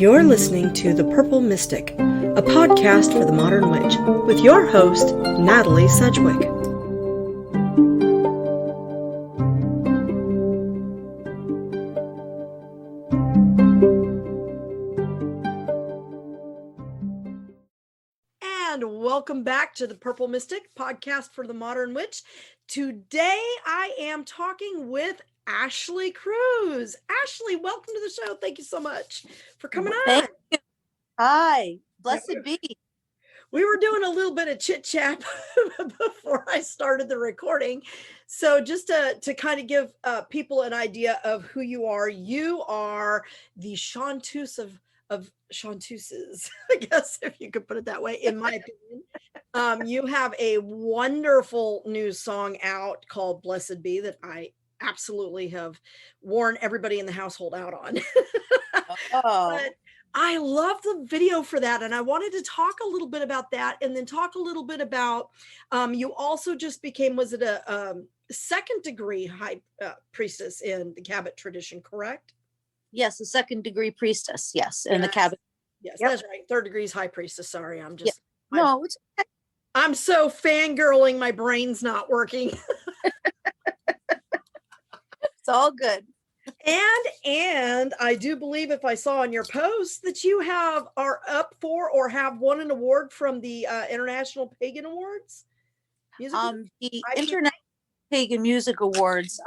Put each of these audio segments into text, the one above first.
You're listening to The Purple Mystic, a podcast for the modern witch, with your host, Natalie Sedgwick. And welcome back to The Purple Mystic, podcast for the modern witch. Today I am talking with Ashley Cruz. Ashley, welcome to the show. Thank you so much for coming on. Thank you. Hi, blessed be. We were doing a little bit of chit chat before I started the recording. So just to kind of give people an idea of who you are the chanteuse of chanteuses, I guess, if you could put it that way, in my opinion. You have a wonderful new song out called Blessed Be that I absolutely have worn everybody in the household out on. But I love the video for that, and I wanted to talk a little bit about that, and then talk a little bit about you also just became, was it a second degree high priestess in the Cabot tradition, correct? Yes, a second degree priestess. Yes, in the Cabot. Yes, that's right. Third degree is high priestess. Sorry, I'm just no, it's okay. I'm so fangirling, my brain's not working. It's all good. And I do believe, if I saw on your post, that you are up for or have won an award from the International Pagan Awards. The International Pagan Music Awards,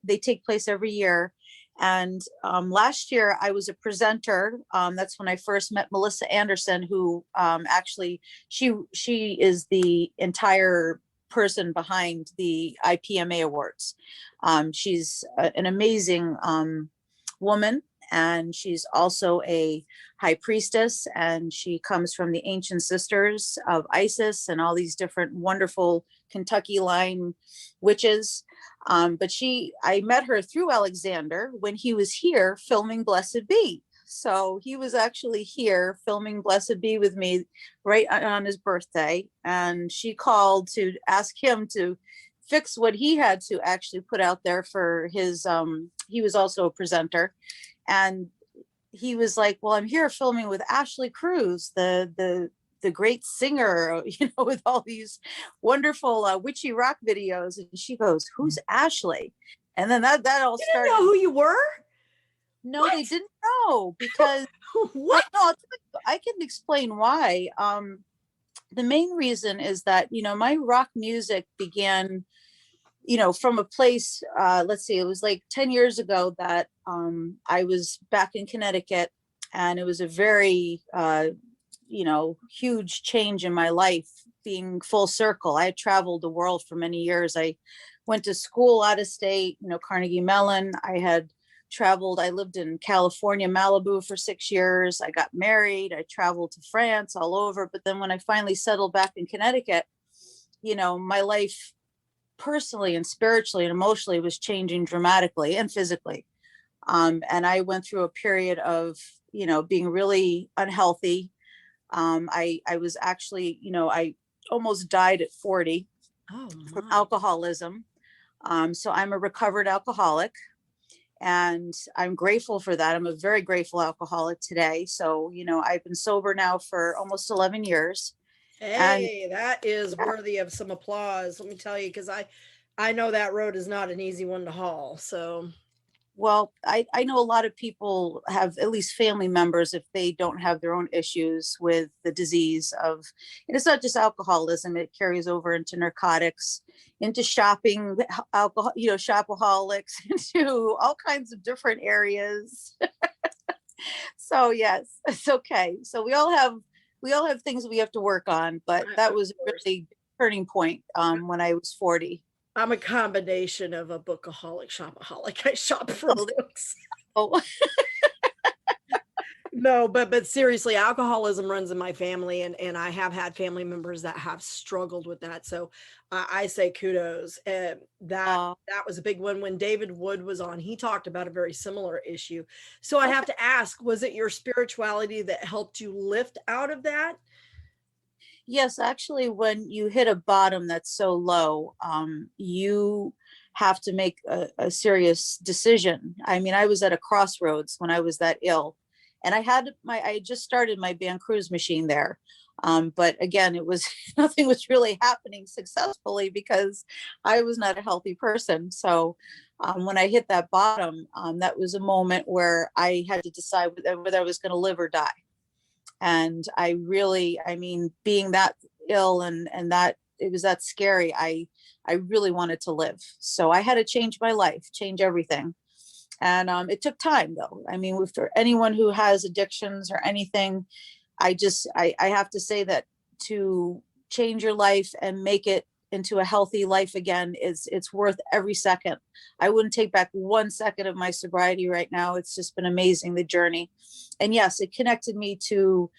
they take place every year. And last year I was a presenter. That's when I first met Melissa Anderson, who actually she is the entire person behind the IPMA Awards. She's an amazing woman, and she's also a high priestess, and she comes from the Ancient Sisters of Isis and all these different wonderful Kentucky line witches. But I met her through Alexander when he was here filming Blessed Be. So he was actually here filming Blessed Be with me right on his birthday. And she called to ask him to fix what he had to actually put out there for his, he was also a presenter. And he was like, well, I'm here filming with Ashley Cruz, the great singer, with all these wonderful witchy rock videos. And she goes, who's Ashley? And then that all started. Didn't know who you were? No, what? They didn't know, because what? No, I can explain why. The main reason is that, my rock music began, from a place, let's see, it was like 10 years ago that I was back in Connecticut, and it was a very, huge change in my life, being full circle. I had traveled the world for many years. I went to school out of state, Carnegie Mellon. I had traveled. I lived in California, Malibu for 6 years. I got married. I traveled to France, all over. But then when I finally settled back in Connecticut, my life personally and spiritually and emotionally was changing dramatically, and physically. And I went through a period of, being really unhealthy. I was actually, I almost died at 40 from alcoholism. So I'm a recovered alcoholic, and I'm grateful for that. I'm a very grateful alcoholic today. So, I've been sober now for almost 11 years. Hey, that is worthy of some applause. Let me tell you, because I know that road is not an easy one to haul. So, well, I know a lot of people have at least family members, if they don't have their own issues with the disease of, and it's not just alcoholism, it carries over into narcotics, into shopping, alcohol, shopaholics, into all kinds of different areas. So yes, it's okay. So we all have things we have to work on, but that was a really turning point when I was 40. I'm a combination of a bookaholic, shopaholic. I shop for books. Oh. No, but seriously, alcoholism runs in my family, and I have had family members that have struggled with that. So I say kudos. That was a big one. When David Wood was on, he talked about a very similar issue. So I have to ask, was it your spirituality that helped you lift out of that? Yes, actually, when you hit a bottom that's so low, you have to make a serious decision. I mean, I was at a crossroads when I was that ill. And I had just started my band CruzMachine there. But again, it was nothing was really happening successfully because I was not a healthy person. So when I hit that bottom, that was a moment where I had to decide whether I was going to live or die. And I mean, being that ill and that it was that scary, I really wanted to live. So I had to change my life, change everything. And it took time though. I mean, for anyone who has addictions or anything, I have to say that to change your life and make it into a healthy life again it's worth every second. I wouldn't take back 1 second of my sobriety right now. It's just been amazing, the journey. And yes, it connected me to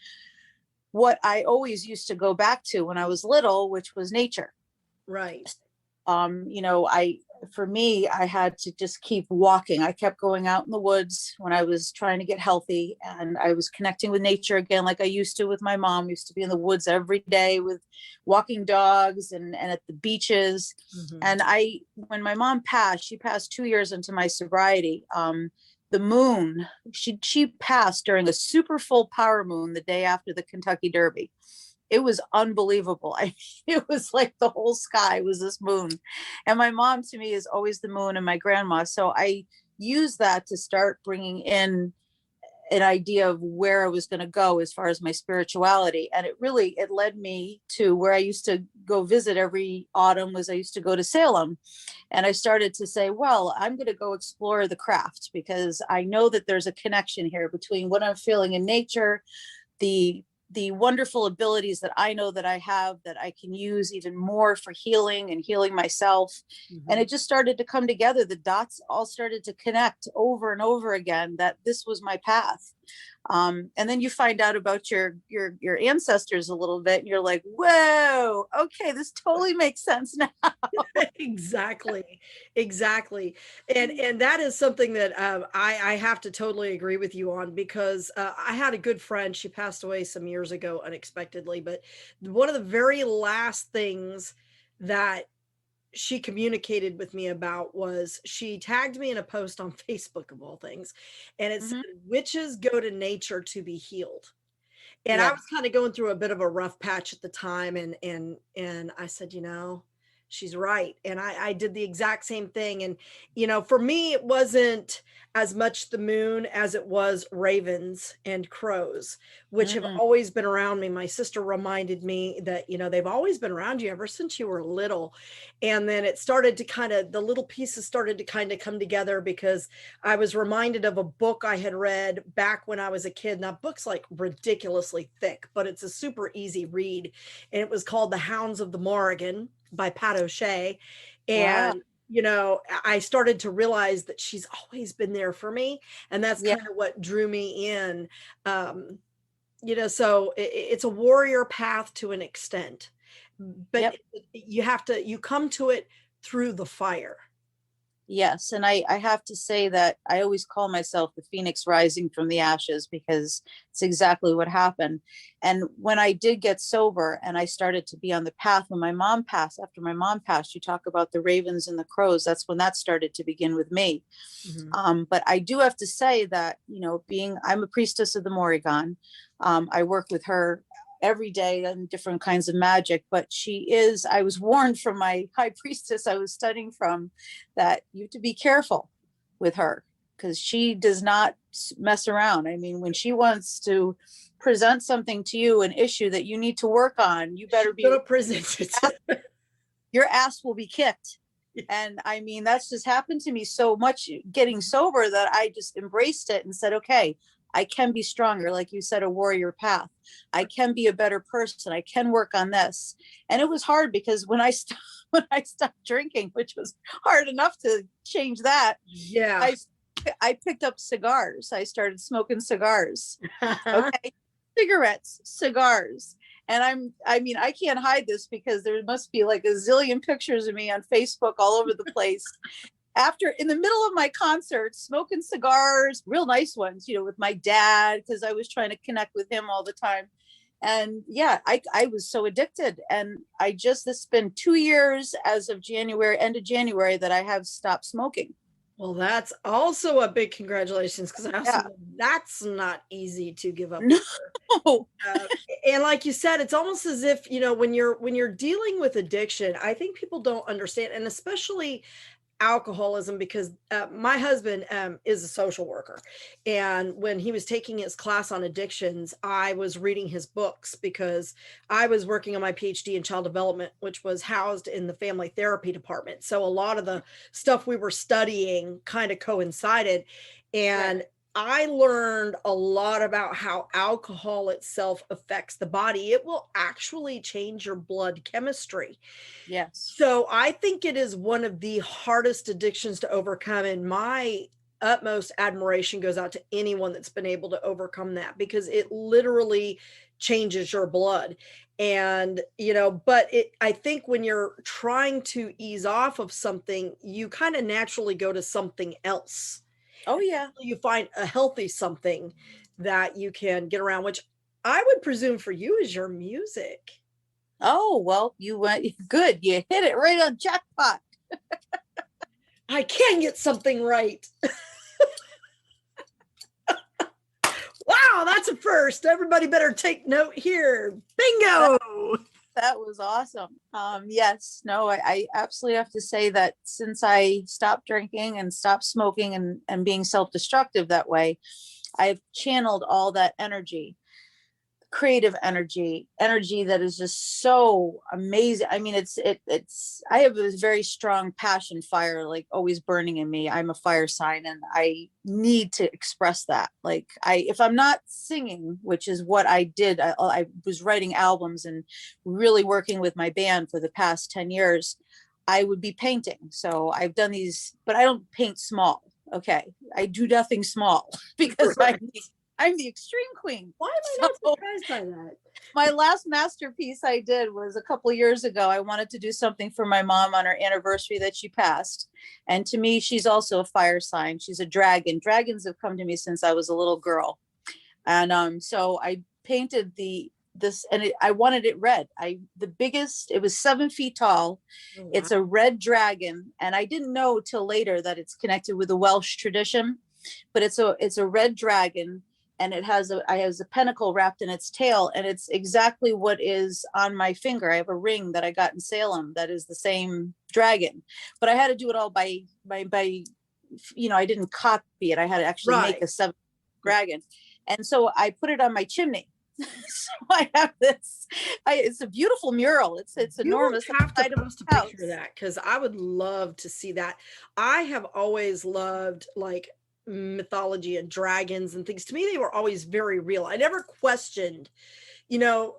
what I always used to go back to when I was little, which was nature. Right. You know, for me, I had to just keep walking. I kept going out in the woods when I was trying to get healthy, and I was connecting with nature again, like I used to with my mom. Used to be in the woods every day with walking dogs and at the beaches. Mm-hmm. And when my mom passed, she passed 2 years into my sobriety. The moon, she passed during a super full power moon the day after the Kentucky Derby. It was unbelievable. It was like the whole sky was this moon. And my mom to me is always the moon, and my grandma. So I used that to start bringing in an idea of where I was going to go as far as my spirituality. And it led me to where I used to go visit every autumn. I used to go to Salem, and I started to say, well, I'm going to go explore the craft, because I know that there's a connection here between what I'm feeling in nature, the wonderful abilities that I know that I have that I can use even more for healing and healing myself. Mm-hmm. And it just started to come together. The dots all started to connect over and over again, that this was my path. And then you find out about your ancestors a little bit, and you're like, whoa, okay, this totally makes sense now. Exactly. And that is something that I have to totally agree with you on, because I had a good friend. She passed away some years ago unexpectedly, but one of the very last things that she communicated with me about was she tagged me in a post on Facebook, of all things, and it said, witches go to nature to be healed. And I was kind of going through a bit of a rough patch at the time, and I said, she's right. And I did the exact same thing. And for me, it wasn't as much the moon as it was ravens and crows, which have always been around me. My sister reminded me that they've always been around you ever since you were little. And then it started to the little pieces started to kind of come together, because I was reminded of a book I had read back when I was a kid. Now, book's like ridiculously thick, but it's a super easy read, and it was called The Hounds of the Morrigan by Pat O'Shea. And I started to realize that she's always been there for me, and that's kind of what drew me in. So it's a warrior path to an extent, but you come to it through the fire. Yes. And I have to say that I always call myself the phoenix rising from the ashes, because it's exactly what happened. And when I did get sober and I started to be on the path, when my mom passed, after my mom passed, you talk about the ravens and the crows. That's when that started to begin with me. Mm-hmm. But I do have to say that, I'm a priestess of the Morrigan. I work with her every day and different kinds of magic, but I was warned from my high priestess I was studying from that you have to be careful with her, because she does not mess around. I mean, when she wants to present something to you, an issue that you need to work on, you better be present it. Your ass will be kicked. And I mean, that's just happened to me so much getting sober, that I just embraced it and said, okay, I can be stronger. Like you said, a warrior path. I can be a better person. I can work on this. And it was hard, because when I stopped drinking, which was hard enough to change that. Yeah. I picked up cigars. I started smoking cigars. Okay. Cigarettes, cigars. And I can't hide this, because there must be like a zillion pictures of me on Facebook all over the place. In the middle of my concerts, smoking cigars, real nice ones, with my dad, because I was trying to connect with him all the time. And I was so addicted. And it's been 2 years as of end of January, that I have stopped smoking. Well, that's also a big congratulations, because I also Yeah. know that's not easy to give up No. either. Uh, and like you said, it's almost as if, when you're dealing with addiction, I think people don't understand, and especially alcoholism, because my husband is a social worker, and when he was taking his class on addictions, I was reading his books because I was working on my PhD in child development, which was housed in the family therapy department. So a lot of the stuff we were studying kind of coincided, and I learned a lot about how alcohol itself affects the body. It will actually change your blood chemistry. Yes. So I think it is one of the hardest addictions to overcome. And my utmost admiration goes out to anyone that's been able to overcome that, because it literally changes your blood. And, but I think when you're trying to ease off of something, you kind of naturally go to something else. Oh yeah. You find a healthy something that you can get around, which I would presume for you is your music. Oh, well, you went good. You hit it right on jackpot. I can get something right. Wow, that's a first. Everybody better take note here. Bingo. That was awesome. Yes, no, I absolutely have to say that since I stopped drinking and stopped smoking and being self-destructive that way, I've channeled all that energy, creative energy that is just so amazing. I mean, it's I have this very strong passion fire, like always burning in me. I'm a fire sign, and I need to express that. Like, if I'm not singing, which is what I did, I was writing albums and really working with my band for the past 10 years. I would be painting. So I've done these, but I don't paint small. Okay, I do nothing small because I'm the extreme queen. Why am I not surprised by that? My last masterpiece I did was a couple of years ago. I wanted to do something for my mom on her anniversary that she passed. And to me, she's also a fire sign. She's a dragon. Dragons have come to me since I was a little girl. And so I painted I wanted it red. The biggest, it was 7 feet tall. Oh, wow. It's a red dragon. And I didn't know till later that it's connected with the Welsh tradition, but it's a red dragon, and it has a pentacle wrapped in its tail, and it's exactly what is on my finger. I have a ring that I got in Salem that is the same dragon, but I had to do it all by I didn't copy it. I had to actually make a 7 dragon, and so I put it on my chimney. So I have this. It's a beautiful mural. It's enormous. You have to post a picture of that, because I would love to see that. I have always loved like mythology and dragons and things. To me, they were always very real. I never questioned,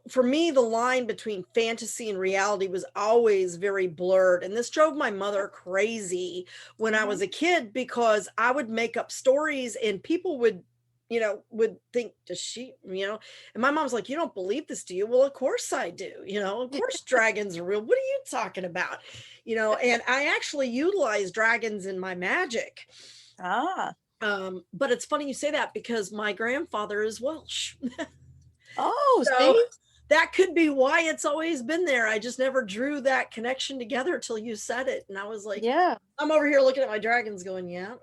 for me, the line between fantasy and reality was always very blurred. And this drove my mother crazy when I was a kid, because I would make up stories and people would think, does she, and my mom's like, you don't believe this, do you? Well, of course I do. Of course dragons are real. What are you talking about? And I actually utilize dragons in my magic. But it's funny you say that, because my grandfather is Welsh. Oh, so see? That could be why it's always been there. I just never drew that connection together till you said it. And I was like, yeah, I'm over here looking at my dragons going, yeah,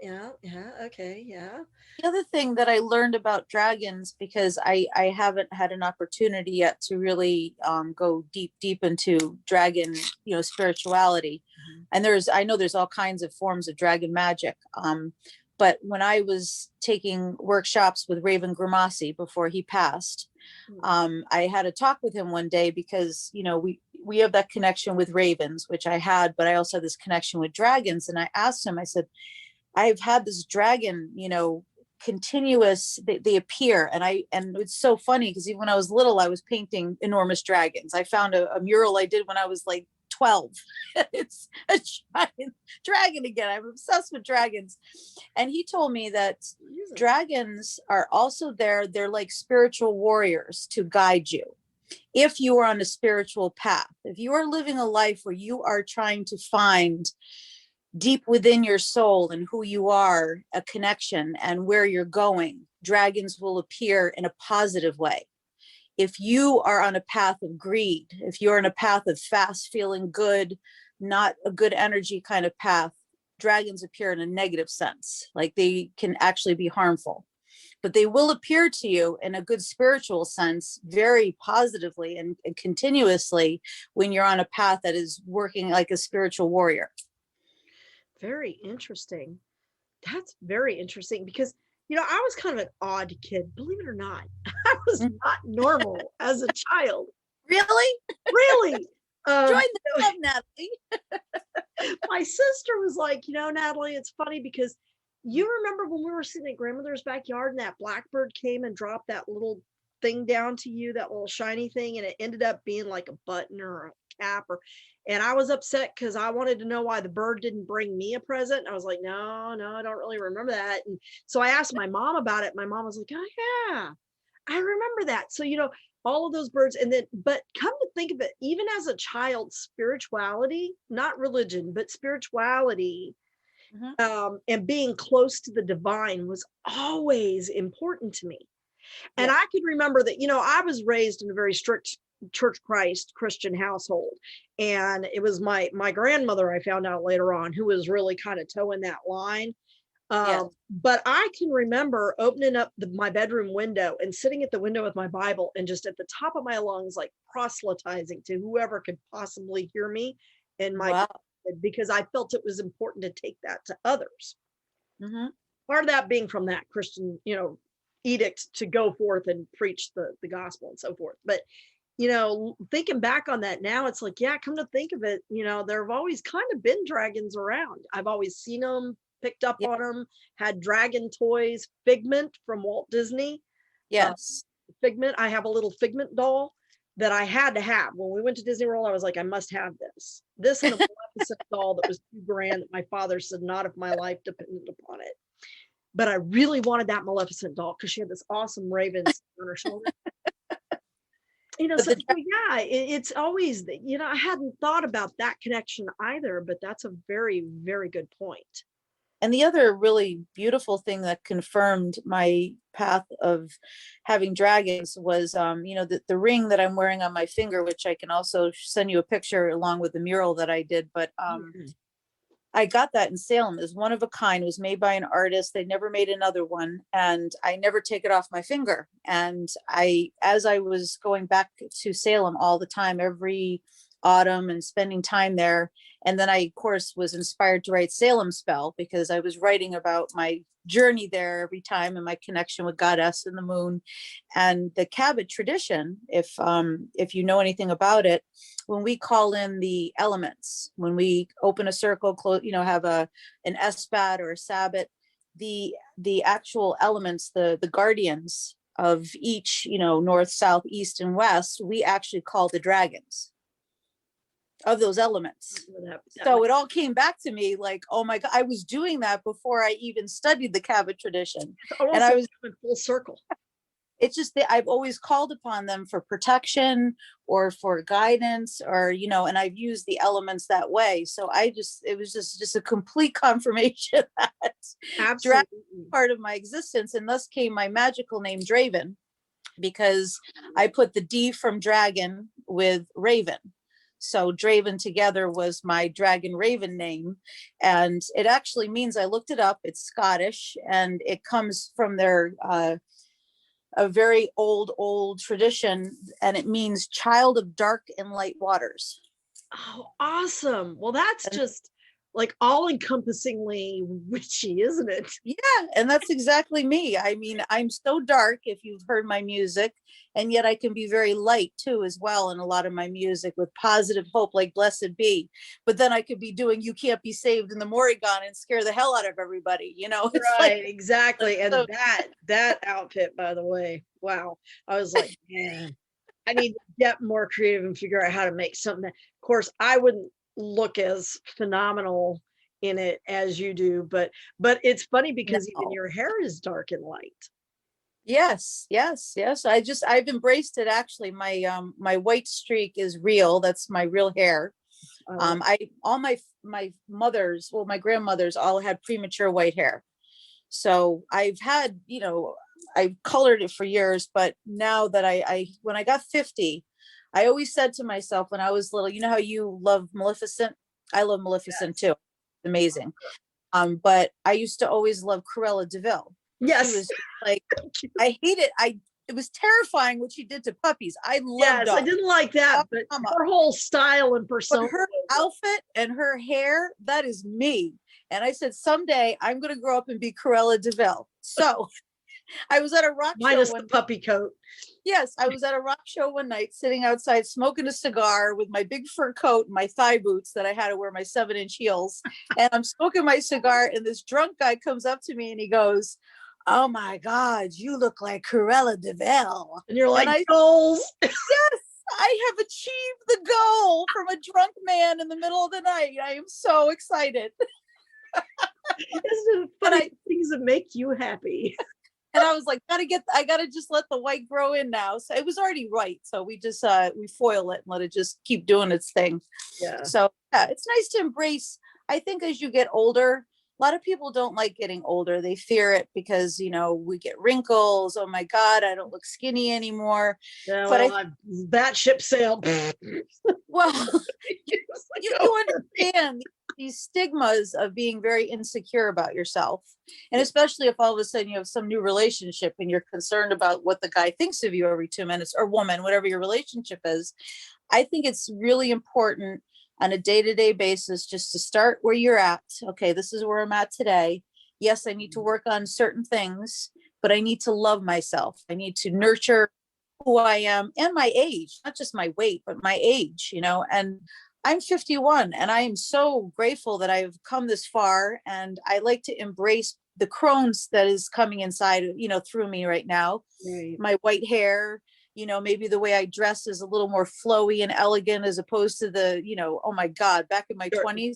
okay, yeah. The other thing that I learned about dragons, because I haven't had an opportunity yet to really go deep into dragon, spirituality. And I know there's all kinds of forms of dragon magic. But when I was taking workshops with Raven Grimassi before he passed, I had a talk with him one day, because, we have that connection with ravens, which I had, but I also had this connection with dragons. And I asked him, I said, I've had this dragon, continuous, they appear. And it's so funny, because even when I was little, I was painting enormous dragons. I found a mural I did when I was like 12. It's a giant dragon again. I'm obsessed with dragons. And he told me that dragons are also there. They're like spiritual warriors to guide you. If you are on a spiritual path, if you are living a life where you are trying to find deep within your soul and who you are, a connection and where you're going, dragons will appear in a positive way. If you are on a path of greed, if you're on a path of fast, feeling good, not a good energy kind of path, dragons appear in a negative sense, like they can actually be harmful. But they will appear to you in a good spiritual sense very positively and continuously when you're on a path that is working like a spiritual warrior. Very interesting. That's very interesting because, I was kind of an odd kid, believe it or not. I was not normal as a child. Really? Really. Join the club, Natalie. My sister was like, Natalie, it's funny because you remember when we were sitting at grandmother's backyard and that blackbird came and dropped that little thing down to you, that little shiny thing, and it ended up being like a button or a cap, and I was upset because I wanted to know why the bird didn't bring me a present. And I was like, no, I don't really remember that. And so I asked my mom about it. My mom was like, oh yeah, I remember that. So, all of those birds. And then, but come to think of it, even as a child, spirituality, not religion, but spirituality, and being close to the divine was always important to me. And I could remember that, I was raised in a very strict Church Christ Christian household. And it was my grandmother, I found out later on, who was really kind of towing that line. But I can remember opening up my bedroom window and sitting at the window with my Bible and just at the top of my lungs, like proselytizing to whoever could possibly hear me and because I felt it was important to take that to others. Part of that being from that Christian, edict to go forth and preach the gospel and so forth. But, thinking back on that now, it's like, yeah, come to think of it, there have always kind of been dragons around. I've always seen them, picked up on them, had dragon toys. Figment from Walt Disney. Yes. Figment. I have a little Figment doll that I had to have. When we went to Disney World, I was like, I must have this. This and a Maleficent doll that was $2,000 that my father said not if my life depended upon it. But I really wanted that Maleficent doll because she had this awesome raven on her shoulder. It's always, I hadn't thought about that connection either, but that's a very, very good point. And the other really beautiful thing that confirmed my path of having dragons was, the ring that I'm wearing on my finger, which I can also send you a picture along with the mural that I did. But I got that in Salem. It was one of a kind. It was made by an artist. They never made another one. And I never take it off my finger. And as I was going back to Salem all the time, every autumn and spending time there. And then I, of course, was inspired to write Salem Spell because I was writing about my journey there every time and my connection with Goddess and the moon. And the Cabot tradition, if you know anything about it, when we call in the elements, when we open a circle, have an Esbat or a Sabbat, the actual elements, the guardians of each, north, south, east, and west, we actually call the dragons of those elements. So it all came back to me like, oh my God, I was doing that before I even studied the Cabot tradition. And I was in full circle. It's just that I've always called upon them for protection or for guidance or, and I've used the elements that way. So it was just a complete confirmation that dragon is part of my existence. And thus came my magical name Draven, because I put the D from dragon with Raven. So Draven together was my dragon Raven name. And it actually means, I looked it up, it's Scottish, and it comes from their, a very old tradition, and it means child of dark and light waters. Oh, awesome. Well, that's just like all-encompassingly witchy, isn't it? Yeah, and that's exactly me. I mean, I'm so dark, if you've heard my music, and yet I can be very light too as well in a lot of my music with positive hope, like Blessed Be. But then I could be doing You Can't Be Saved in the Morrigan and scare the hell out of everybody, It's right, exactly. And so, that outfit, by the way, wow. I was like, man, I need to get more creative and figure out how to make something that, of course, I wouldn't look as phenomenal in it as you do, but it's funny because even your hair is dark and light. Yes. I've embraced it. Actually, my white streak is real. That's my real hair. All my mothers, well, my grandmothers all had premature white hair. So I've had, I've colored it for years, but now that I when I got 50, I always said to myself when I was little, how you love Maleficent? I love Maleficent too. Amazing. But I used to always love Cruella de Vil. Yes. She was like, I hate it. It was terrifying what she did to puppies. I loved Yes, I didn't like that, but her whole style and persona. But her outfit and her hair, that is me. And I said, someday I'm going to grow up and be Cruella de Vil. So I was at a rock show. Minus the puppy coat. Yes, I was at a rock show one night, sitting outside smoking a cigar with my big fur coat and my thigh boots that I had to wear my 7-inch heels. And I'm smoking my cigar, and this drunk guy comes up to me and he goes, "Oh my God, you look like Cruella de Vil." And you're like, goals. Yes, I have achieved the goal from a drunk man in the middle of the night. I am so excited. Isn't it funny things that make you happy? And I was like, I gotta just let the white grow in now. So it was already white. So we just, we foil it and let it just keep doing its thing. Yeah. So yeah, it's nice to embrace. I think as you get older, a lot of people don't like getting older. They fear it because, you know, we get wrinkles. Oh my God, I don't look skinny anymore. Yeah, but that ship sailed. Well, you understand these stigmas of being very insecure about yourself. And especially if all of a sudden you have some new relationship and you're concerned about what the guy thinks of you every 2 minutes, or woman, whatever your relationship is. I think it's really important on a day-to-day basis just to start where you're at. Okay, this is where I'm at today. Yes, I need to work on certain things, but I need to love myself. I need to nurture who I am and my age, not just my weight, but my age, you know. And I'm 51 and I am so grateful that I've come this far, and I like to embrace the Crohn's that is coming inside, you know, through me right now. Right. My white hair, you know, maybe the way I dress is a little more flowy and elegant as opposed to the, you know, oh my God, back in my 20s,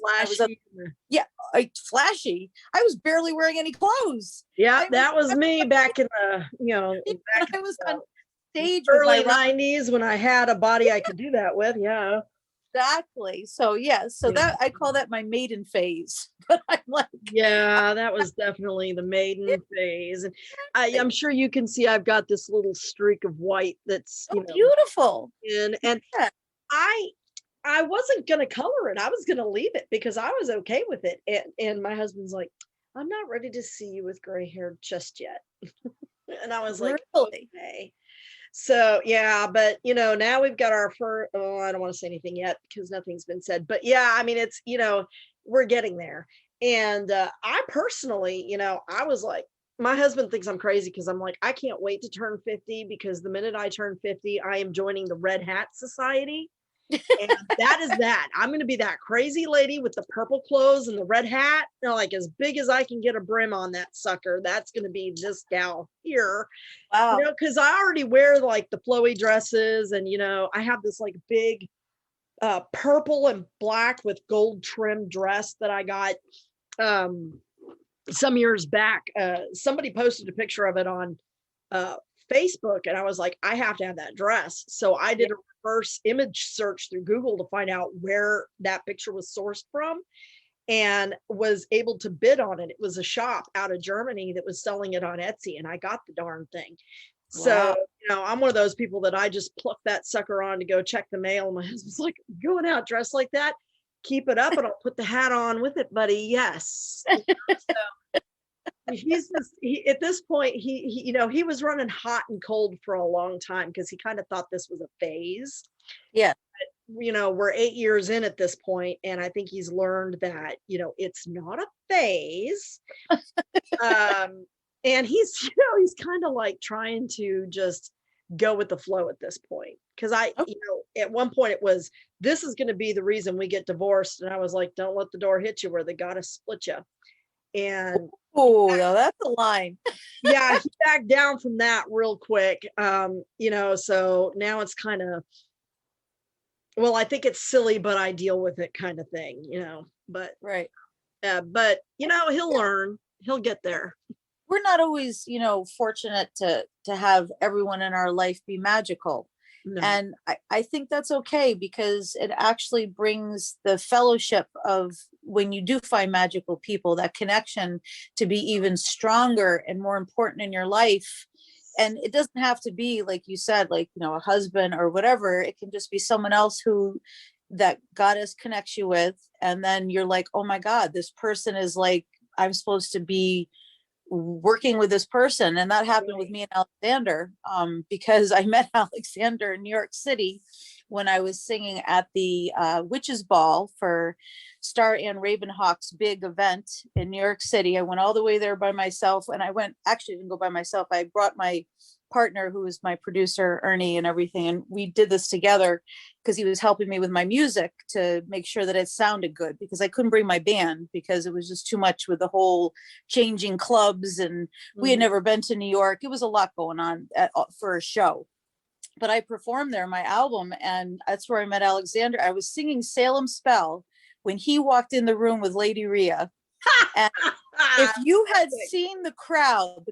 flashy. I was barely wearing any clothes. Yeah, that was me back in the, you know, back I was on stage early 90s when I had a body I could do that with. Yeah. Exactly. So so that I call that my maiden phase. But I'm like, yeah, that was definitely the maiden phase. And I'm sure you can see I've got this little streak of white that's beautiful. And I wasn't gonna color it. I was gonna leave it because I was okay with it. And my husband's like, "I'm not ready to see you with gray hair just yet." And I was like, really? Okay. So yeah, but you know, now we've got our fur. Oh, I don't want to say anything yet because nothing's been said. But yeah, I mean, it's, you know, we're getting there. And I personally, you know, I was like, my husband thinks I'm crazy because I'm like, I can't wait to turn 50 because the minute I turn 50, I am joining the Red Hat Society. And that is that. I'm going to be that crazy lady with the purple clothes and the red hat, you know, like as big as I can get a brim on that sucker. That's going to be this gal here. Wow. You know, because I already wear like the flowy dresses, and you know, I have this like big purple and black with gold trim dress that I got some years back. Somebody posted a picture of it on Facebook, and I was like, I have to have that dress. So I did a reverse image search through Google to find out where that picture was sourced from, and was able to bid on it. It was a shop out of Germany that was selling it on Etsy, and I got the darn thing. Wow. So, you know, I'm one of those people that I just pluck that sucker on to go check the mail. And my husband's like, going out dressed like that? Keep it up and I'll put the hat on with it, buddy. Yes. So he's just, at this point, he, you know, he was running hot and cold for a long time because he kind of thought this was a phase. Yeah. But, you know, we're 8 years in at this point, and I think he's learned that, you know, it's not a phase. And he's, you know, he's kind of like trying to just go with the flow at this point. Because you know, at one point it was, this is going to be the reason we get divorced. And I was like, don't let the door hit you where they got to split you. And oh, that's a line. Yeah, he backed down from that real quick. You know, so now it's kind of, well, I think it's silly, but I deal with it kind of thing, you know. But right. But you know, he'll learn. He'll get there. We're not always, you know, fortunate to have everyone in our life be magical. No. And I think that's okay, because it actually brings the fellowship of when you do find magical people, that connection, to be even stronger and more important in your life. And it doesn't have to be, like you said, like, you know, a husband or whatever. It can just be someone else that Goddess connects you with. And then you're like, oh my God, this person is like, I'm supposed to be working with this person. And that happened with Right. me and Alexander, because I met Alexander in New York City when I was singing at the Witches Ball for Star Ann Ravenhawk's big event in New York City. I went all the way there by myself, and actually didn't go by myself. I brought my partner, who was my producer, Ernie, and everything. And we did this together because he was helping me with my music to make sure that it sounded good, because I couldn't bring my band because it was just too much with the whole changing clubs. And we had never been to New York. It was a lot going on for a show. But I performed there, my album, and that's where I met Alexander. I was singing Salem Spell when he walked in the room with Lady Rhea. And if you had seen the crowd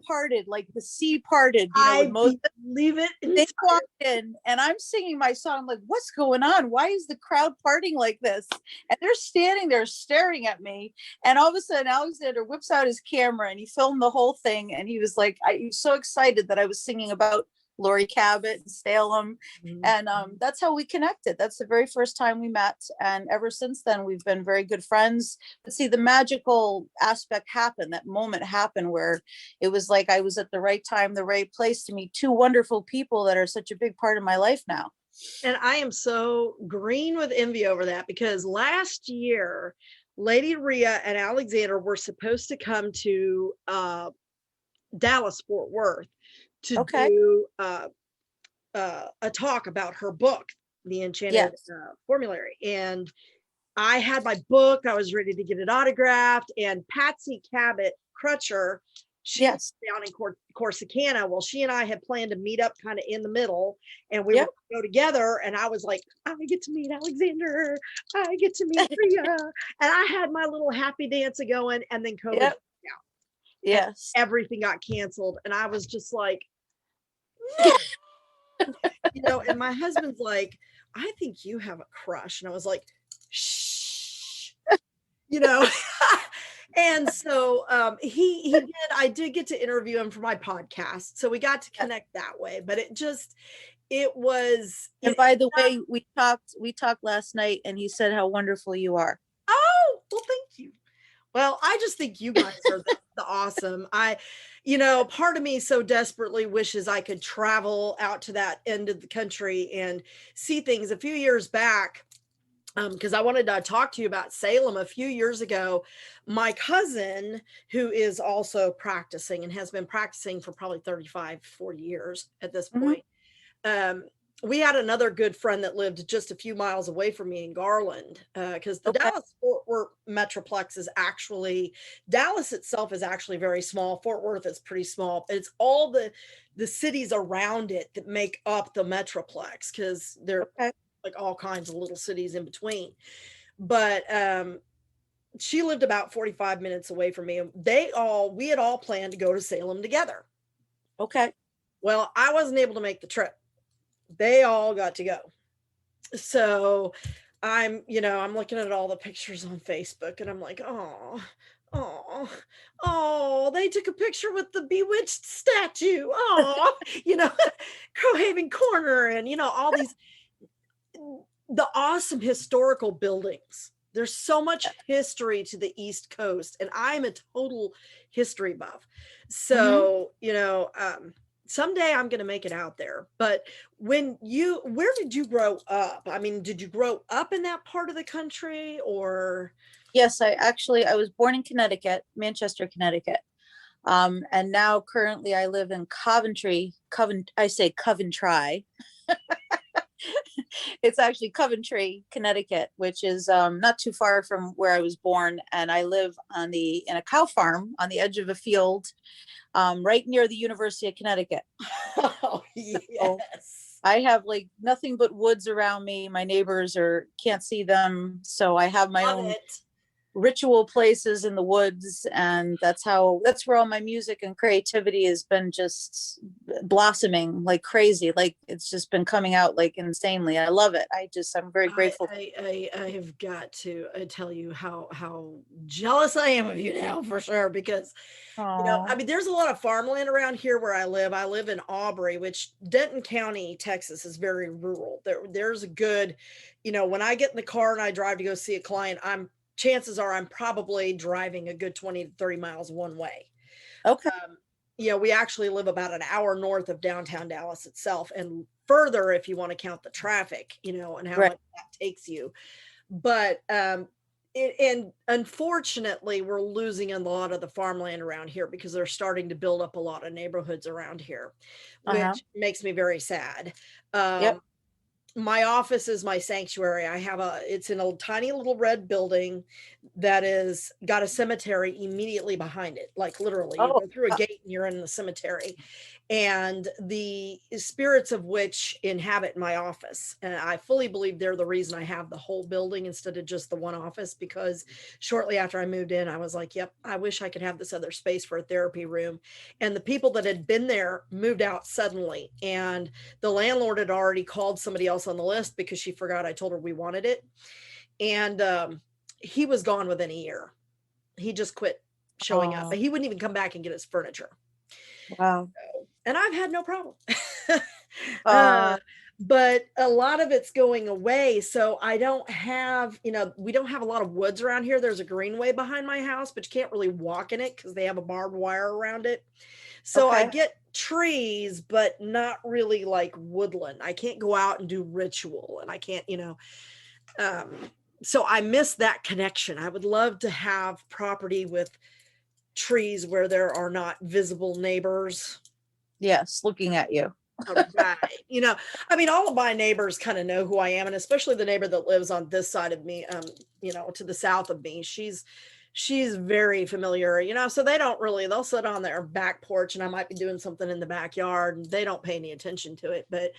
parted like the sea parted, you know, with Moses. Believe it. They walked in and I'm singing my song. I'm like, what's going on? Why is the crowd parting like this? And they're standing there staring at me. And all of a sudden, Alexander whips out his camera and he filmed the whole thing. And he was like, he was so excited that I was singing about Laurie Cabot and Salem. And that's how we connected. That's the very first time we met. And ever since then, we've been very good friends. But see, the magical aspect happened, that moment happened where it was like I was at the right time, the right place to meet two wonderful people that are such a big part of my life now. And I am so green with envy over that, because last year, Lady Rhea and Alexander were supposed to come to Dallas, Fort Worth, to do a talk about her book, The Enchanted Formulary. And I had my book, I was ready to get it autographed, and Patsy Cabot Crutcher, she's down in Corsicana. Well, she and I had planned to meet up kind of in the middle, and we would go together. And I was like, I get to meet Alexander, I get to meet Rhea. And I had my little happy dance going, and then COVID Yes. everything got canceled. And I was just like, no. You know, and my husband's like, I think you have a crush. And I was like, shh, you know. And so he did, I did get to interview him for my podcast. So we got to connect that way, but it was. And by the way, we talked last night and he said how wonderful you are. Oh, well, thank you. Well, I just think you guys are the awesome. You know, part of me so desperately wishes I could travel out to that end of the country and see things. A few years back, because I wanted to talk to you about Salem a few years ago, my cousin, who is also practicing and has been practicing for probably 35, 40 years at this point, we had another good friend that lived just a few miles away from me in Garland, because the Dallas-Fort Worth Metroplex is actually, Dallas itself is actually very small. Fort Worth is pretty small. It's all the cities around it that make up the Metroplex, because they're like all kinds of little cities in between. But she lived about 45 minutes away from me, and we had all planned to go to Salem together. Okay. Well, I wasn't able to make the trip. They all got to go. So I'm looking at all the pictures on Facebook, and I'm like, oh, they took a picture with the bewitched statue. Oh, Crowhaven Corner, and all these, the awesome historical buildings. There's so much history to the East Coast, and I'm a total history buff. So, someday I'm going to make it out there. But where did you grow up? I mean, did you grow up in that part of the country, or? Yes, I was born in Connecticut, Manchester, Connecticut. And now currently I live in Coventry. It's actually Coventry, Connecticut, which is not too far from where I was born. And I live in a cow farm on the edge of a field, right near the University of Connecticut. Oh, yes. So I have like nothing but woods around me. My neighbors can't see them. So I have my own ritual places in the woods, and that's where all my music and creativity has been just blossoming like crazy. Like it's just been coming out like insanely. I love it. I'm very grateful. I have got to tell you how jealous I am of you now, for sure, because I mean, there's a lot of farmland around here where I live. I live in Aubrey, which Denton County, Texas, is very rural. There's a good, when I get in the car and I drive to go see a client, I'm chances are I'm probably driving a good 20 to 30 miles one way. Okay. We actually live about an hour north of downtown Dallas itself, and further if you want to count the traffic, and how much that takes you. But and unfortunately, we're losing a lot of the farmland around here because they're starting to build up a lot of neighborhoods around here, which makes me very sad. My office is my sanctuary. It's in a tiny little red building that is got a cemetery immediately behind it. Like literally, you go through a gate and you're in the cemetery, and the spirits of which inhabit my office. And I fully believe they're the reason I have the whole building instead of just the one office, because shortly after I moved in, I was like, yep, I wish I could have this other space for a therapy room. And the people that had been there moved out suddenly. And the landlord had already called somebody else on the list because she forgot I told her we wanted it. And he was gone within a year. He just quit showing up, but he wouldn't even come back and get his furniture. Wow. And I've had no problem. But a lot of it's going away. So I don't have, we don't have a lot of woods around here. There's a greenway behind my house, but you can't really walk in it because they have a barbed wire around it. So I get trees, but not really like woodland. I can't go out and do ritual, and I can't, so I miss that connection. I would love to have property with trees where there are not visible neighbors. Yes, looking at you. Right. All of my neighbors kind of know who I am, and especially the neighbor that lives on this side of me, to the south of me. She's very familiar, so they'll sit on their back porch, and I might be doing something in the backyard and they don't pay any attention to it. But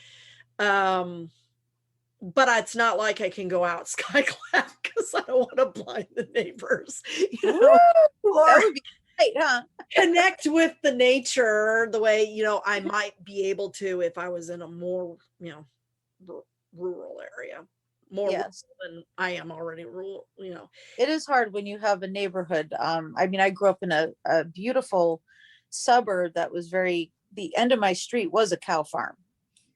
it's not like I can go out skyclap because I don't want to blind the neighbors, That would be great, huh? Connect with the nature the way, I might be able to if I was in a more, rural area, more rural than I am already rural, It is hard when you have a neighborhood. I grew up in a beautiful suburb that was the end of my street was a cow farm.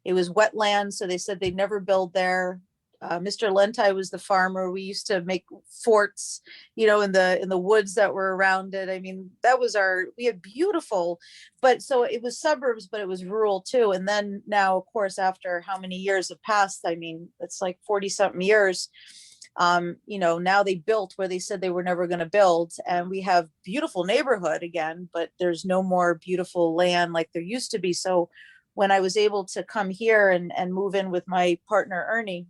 It was wetland, so they said they'd never build there. Mr. Lentai was the farmer. We used to make forts, in the woods that were around it. We had beautiful, but so it was suburbs, but it was rural too. And then now, of course, after how many years have passed, it's like 40 something years. Now they built where they said they were never going to build, and we have beautiful neighborhood again, but there's no more beautiful land like there used to be. So when I was able to come here and move in with my partner, Ernie,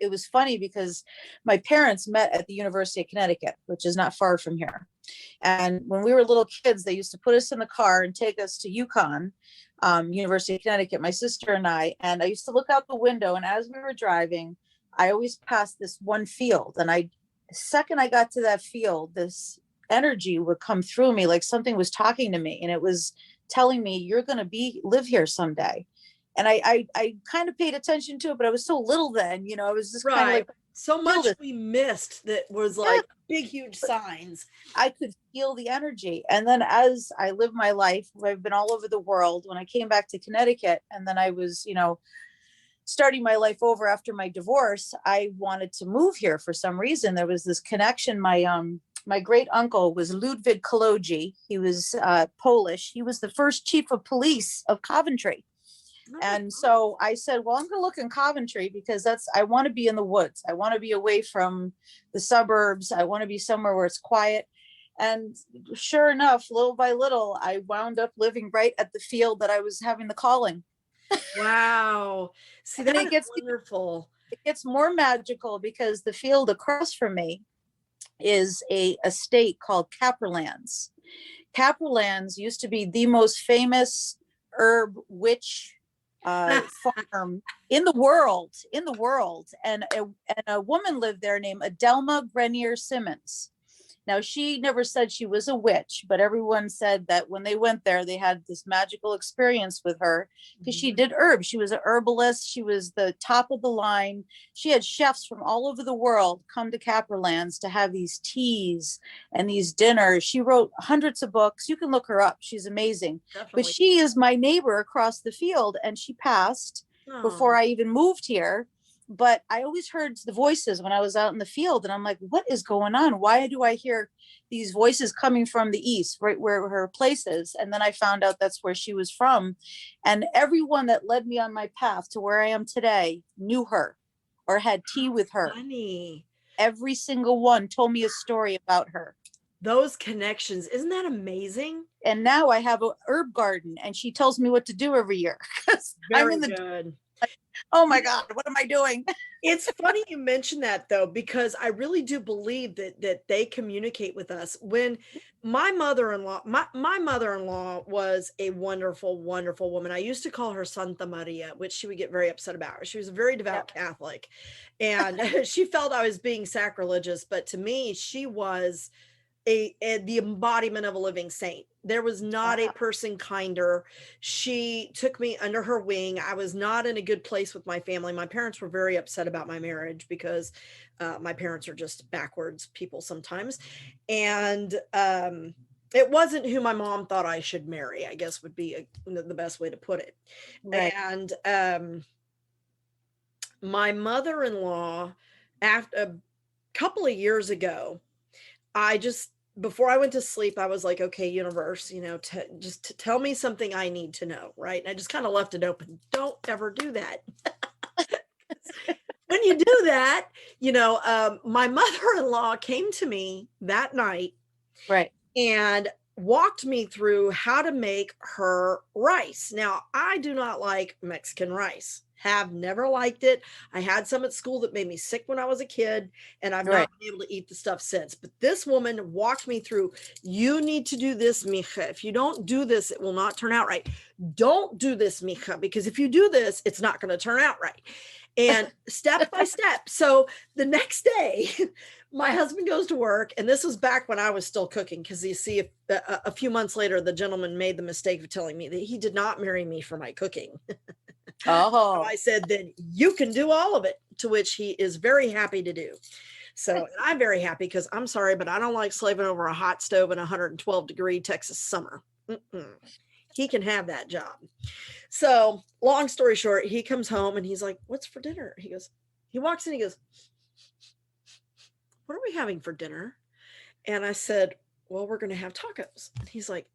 it was funny because my parents met at the University of Connecticut, which is not far from here. And when we were little kids, they used to put us in the car and take us to UConn, University of Connecticut, my sister and I used to look out the window, and as we were driving, I always passed this one field. And the second I got to that field, this energy would come through me like something was talking to me, and it was telling me, you're going to live here someday. And I kind of paid attention to it, but I was so little then, I was just kind of like, so much we missed that was like big, huge signs. I could feel the energy. And then as I live my life, I've been all over the world. When I came back to Connecticut, and then I was, starting my life over after my divorce, I wanted to move here for some reason. There was this connection. My great uncle was Ludwig Kolodzi. He was Polish. He was the first chief of police of Coventry. And so I said, well, I'm going to look in Coventry because I want to be in the woods. I want to be away from the suburbs. I want to be somewhere where it's quiet. And sure enough, little by little, I wound up living right at the field that I was having the calling. Wow. See, that is wonderful. It gets more magical because the field across from me is a estate called Capperlands. Capperlands used to be the most famous herb witch farm in the world. And a woman lived there named Adelma Grenier Simmons. Now, she never said she was a witch, but everyone said that when they went there, they had this magical experience with her because she did herbs. She was an herbalist. She was the top of the line. She had chefs from all over the world come to Capperlands to have these teas and these dinners. She wrote hundreds of books. You can look her up. She's amazing. Definitely. But she is my neighbor across the field, and she passed before I even moved here. but I always heard the voices when I was out in the field, and I'm like, what is going on? Why do I hear these voices coming from the east, right where her place is? And then I found out that's where she was from. And everyone that led me on my path to where I am today knew her or had tea with her. Funny. Every single one told me a story about her. Those connections, isn't that amazing? And now I have a herb garden, and she tells me what to do every year. Very good. Oh my God, what am I doing? It's funny you mention that though, because I really do believe that they communicate with us. When my mother-in-law was a wonderful, wonderful woman. I used to call her Santa Maria, which she would get very upset about. She was a very devout Catholic, and she felt I was being sacrilegious, but to me, she was the embodiment of a living saint. There was not a person kinder. She took me under her wing. I was not in a good place with my family. My parents were very upset about my marriage because my parents are just backwards people sometimes. And it wasn't who my mom thought I should marry, I guess would be the best way to put it. Right. And my mother-in-law, after a couple of years ago, before I went to sleep, I was like, okay, universe, just tell me something I need to know. Right. And I just kind of left it open. Don't ever do that. When you do that, my mother-in-law came to me that night. Right. And walked me through how to make her rice. Now, I do not like Mexican rice. Have never liked it. I had some at school that made me sick when I was a kid, and I've not been able to eat the stuff since. But this woman walked me through, you need to do this, mija. If you don't do this, it will not turn out right. Don't do this, mija, because if you do this, it's not going to turn out right. And step by step. So the next day, my husband goes to work, and this was back when I was still cooking, because you see, a few months later, the gentleman made the mistake of telling me that he did not marry me for my cooking. So I said, then you can do all of it, to which he is very happy to do. So I'm very happy, because I'm sorry, but I don't like slaving over a hot stove in 112-degree Texas summer. He can have that job. So long story short, he comes home and he's like, what's for dinner? He walks in, he goes, what are we having for dinner? And I said, well, we're going to have tacos. And he's like,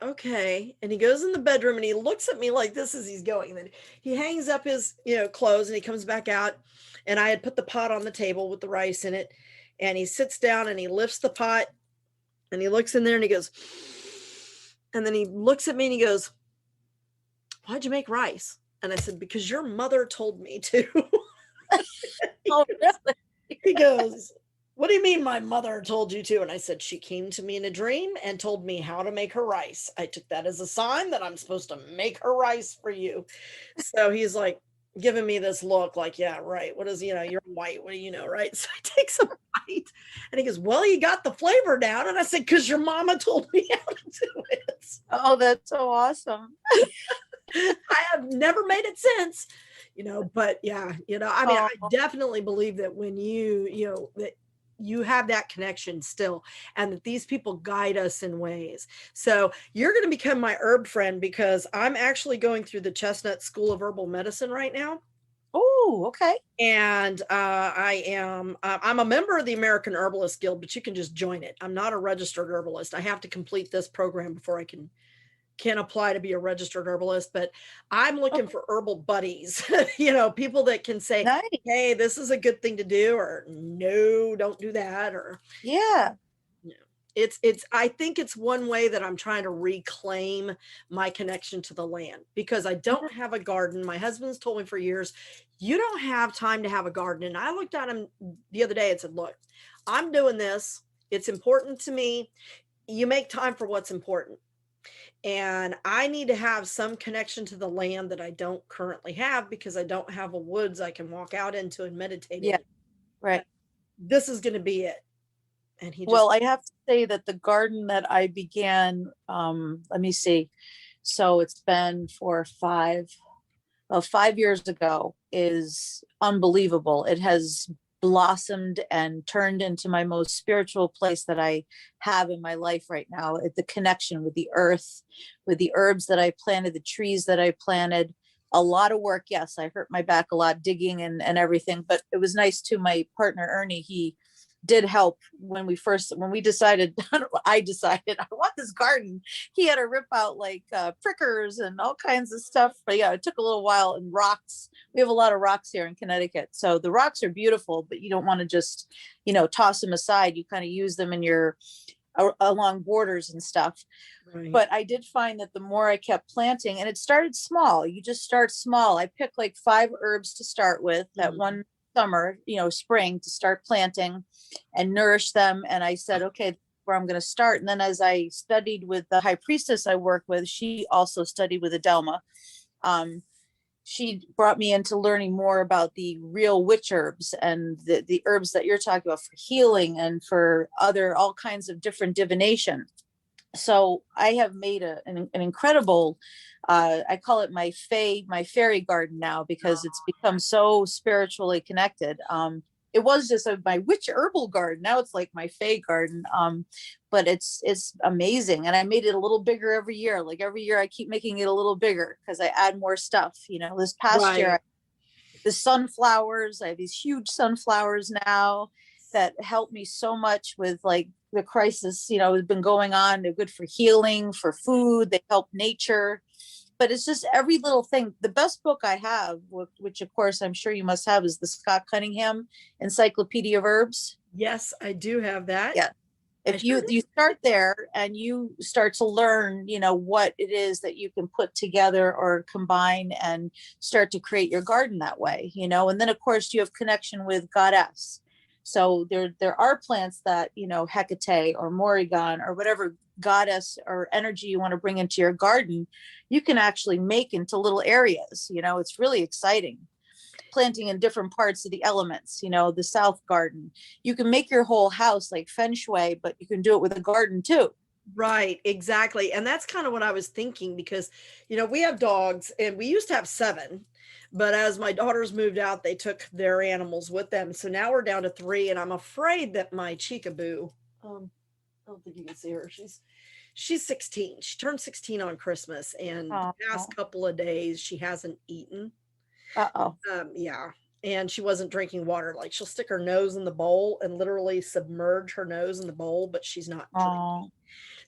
okay. And he goes in the bedroom and he looks at me like this as he's going. And then he hangs up his, clothes, and he comes back out, and I had put the pot on the table with the rice in it. And he sits down and he lifts the pot and he looks in there and he goes, and then he looks at me and he goes, why'd you make rice? And I said, because your mother told me to. Oh, really? He goes, what do you mean my mother told you to? And I said, she came to me in a dream and told me how to make her rice. I took that as a sign that I'm supposed to make her rice for you. So he's like giving me this look like, yeah, right. What is, you're white. What do you know? Right. So I take some bite and he goes, well, you got the flavor down. And I said, because your mama told me how to do it. Oh, that's so awesome. I have never made it since, but yeah, I definitely believe that when that you have that connection still, and that these people guide us in ways. So you're going to become my herb friend, because I'm actually going through the Chestnut School of Herbal Medicine right now. Oh, okay. And I'm a member of the American Herbalist Guild, but you can just join it. I'm not a registered herbalist. I have to complete this program before I can apply to be a registered herbalist, but I'm looking for herbal buddies, people that can say, nice. Hey, this is a good thing to do, or no, don't do that. Or I think it's one way that I'm trying to reclaim my connection to the land, because I don't have a garden. My husband's told me for years, you don't have time to have a garden. And I looked at him the other day and said, look, I'm doing this. It's important to me. You make time for what's important. And I need to have some connection to the land that I don't currently have, because I don't have a woods I can walk out into and meditate in. Right. This is going to be it. And well, I have to say that the garden that I began, let me see. So it's been for 5 years ago, is unbelievable. It has blossomed and turned into my most spiritual place that I have in my life right now. The connection with the earth, with the herbs that I planted, the trees that I planted. a lot of work. Yes, I hurt my back a lot digging and everything, but it was nice too. My partner, Ernie, he did help when we decided, I decided I want this garden. He had to rip out like prickers and all kinds of stuff. But yeah, it took a little while. And rocks, we have a lot of rocks here in Connecticut. So the rocks are beautiful, but you don't want to just, toss them aside. You kind of use them in your along borders and stuff. Right. But I did find that the more I kept planting, and it started small, you just start small. I picked like 5 herbs to start with that one summer, spring, to start planting and nourish them. And I said, okay, where I'm going to start. And then as I studied with the high priestess I work with, she also studied with Adelma. She brought me into learning more about the real witch herbs and the herbs that you're talking about for healing and for all kinds of different divination. So I have made an incredible, I call it my fairy garden now, because it's become so spiritually connected. It was just my witch herbal garden. Now it's like my fae garden. But it's amazing. And I made it a little bigger every year. Like every year I keep making it a little bigger because I add more stuff. This past year, the sunflowers, I have these huge sunflowers now that help me so much with like the crisis, has been going on. They're good for healing, for food. They help nature. But it's just every little thing. The best book I have, which of course I'm sure you must have, is the Scott Cunningham Encyclopedia of Herbs. Yes, I do have that. Yeah. If you start there and you start to learn, what it is that you can put together or combine and start to create your garden that way, and then of course you have connection with Goddess. So there are plants that, Hecate or Morrigan or whatever goddess or energy you want to bring into your garden, you can actually make into little areas. It's really exciting. Planting in different parts of the elements, the south garden. You can make your whole house like feng shui, but you can do it with a garden too. Right, exactly. And that's kind of what I was thinking, because, we have dogs and we used to have 7. But as my daughters moved out, they took their animals with them. So now we're down to 3. And I'm afraid that my Chickaboo, I don't think you can see her. She's 16. She turned 16 on Christmas. And the past couple of days, she hasn't eaten. Yeah. And she wasn't drinking water. Like she'll stick her nose in the bowl and literally submerge her nose in the bowl, but she's not drinking.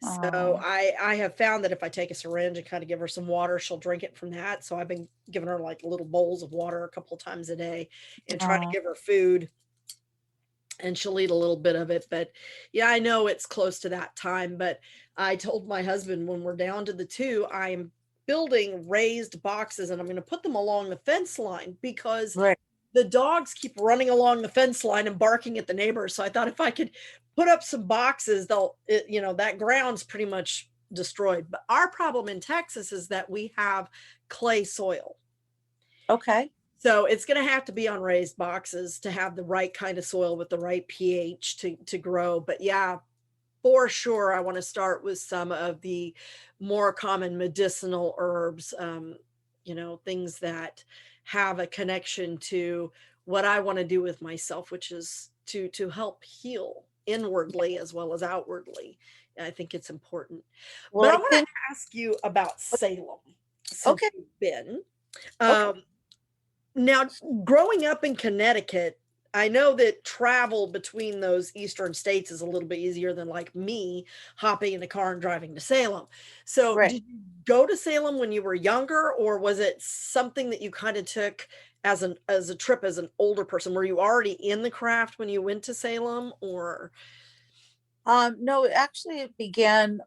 So I have found that if I take a syringe and kind of give her some water, she'll drink it from that. So I've been giving her like little bowls of water a couple of times a day and trying to give her food, and she'll eat a little bit of it. But yeah, I know it's close to that time. But I told my husband when we're down to the 2, I'm building raised boxes and I'm going to put them along the fence line, because the dogs keep running along the fence line and barking at the neighbors. So I thought if I could put up some boxes, that ground's pretty much destroyed. But our problem in Texas is that we have clay soil. Okay. So it's going to have to be on raised boxes to have the right kind of soil with the right pH to grow. But yeah, for sure, I want to start with some of the more common medicinal herbs, things that have a connection to what I want to do with myself, which is to help heal inwardly as well as outwardly. I think it's important. Well, but I want to ask you about Salem. Okay. You've been. Now, growing up in Connecticut, I know that travel between those eastern states is a little bit easier than like me hopping in a car and driving to Salem. So did you go to Salem when you were younger, or was it something that you kind of took as a trip as an older person? Were you already in the craft when you went to Salem, or? No, actually it began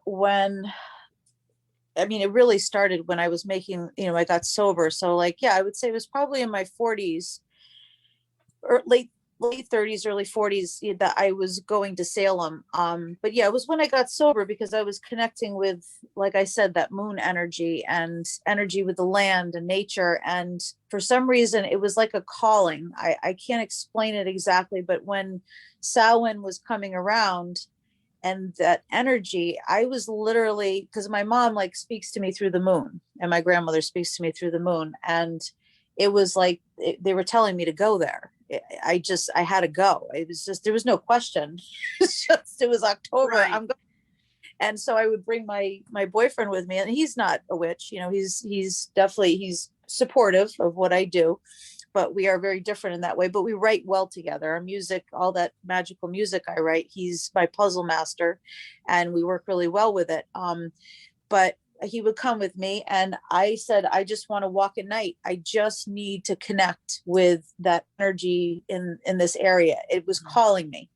it really started when I was making, I got sober. So like, yeah, I would say it was probably in my 40s or late 30s, early 40s that I was going to Salem. But yeah, it was when I got sober, because I was connecting with, like I said, that moon energy and energy with the land and nature. And for some reason, it was like a calling. I can't explain it exactly, but when Samhain was coming around and that energy, I was literally, because my mom like speaks to me through the moon and my grandmother speaks to me through the moon. And it was like, they were telling me to go there. I had to go. It was just, there was no question. It was October. Right. I'm going. And so I would bring my boyfriend with me, and he's not a witch, he's definitely, he's supportive of what I do, but we are very different in that way. But we write well together. Our music, all that magical music I write, he's my puzzle master, and we work really well with it. But he would come with me, and I said, I just want to walk at night. I just need to connect with that energy in this area. It was calling me.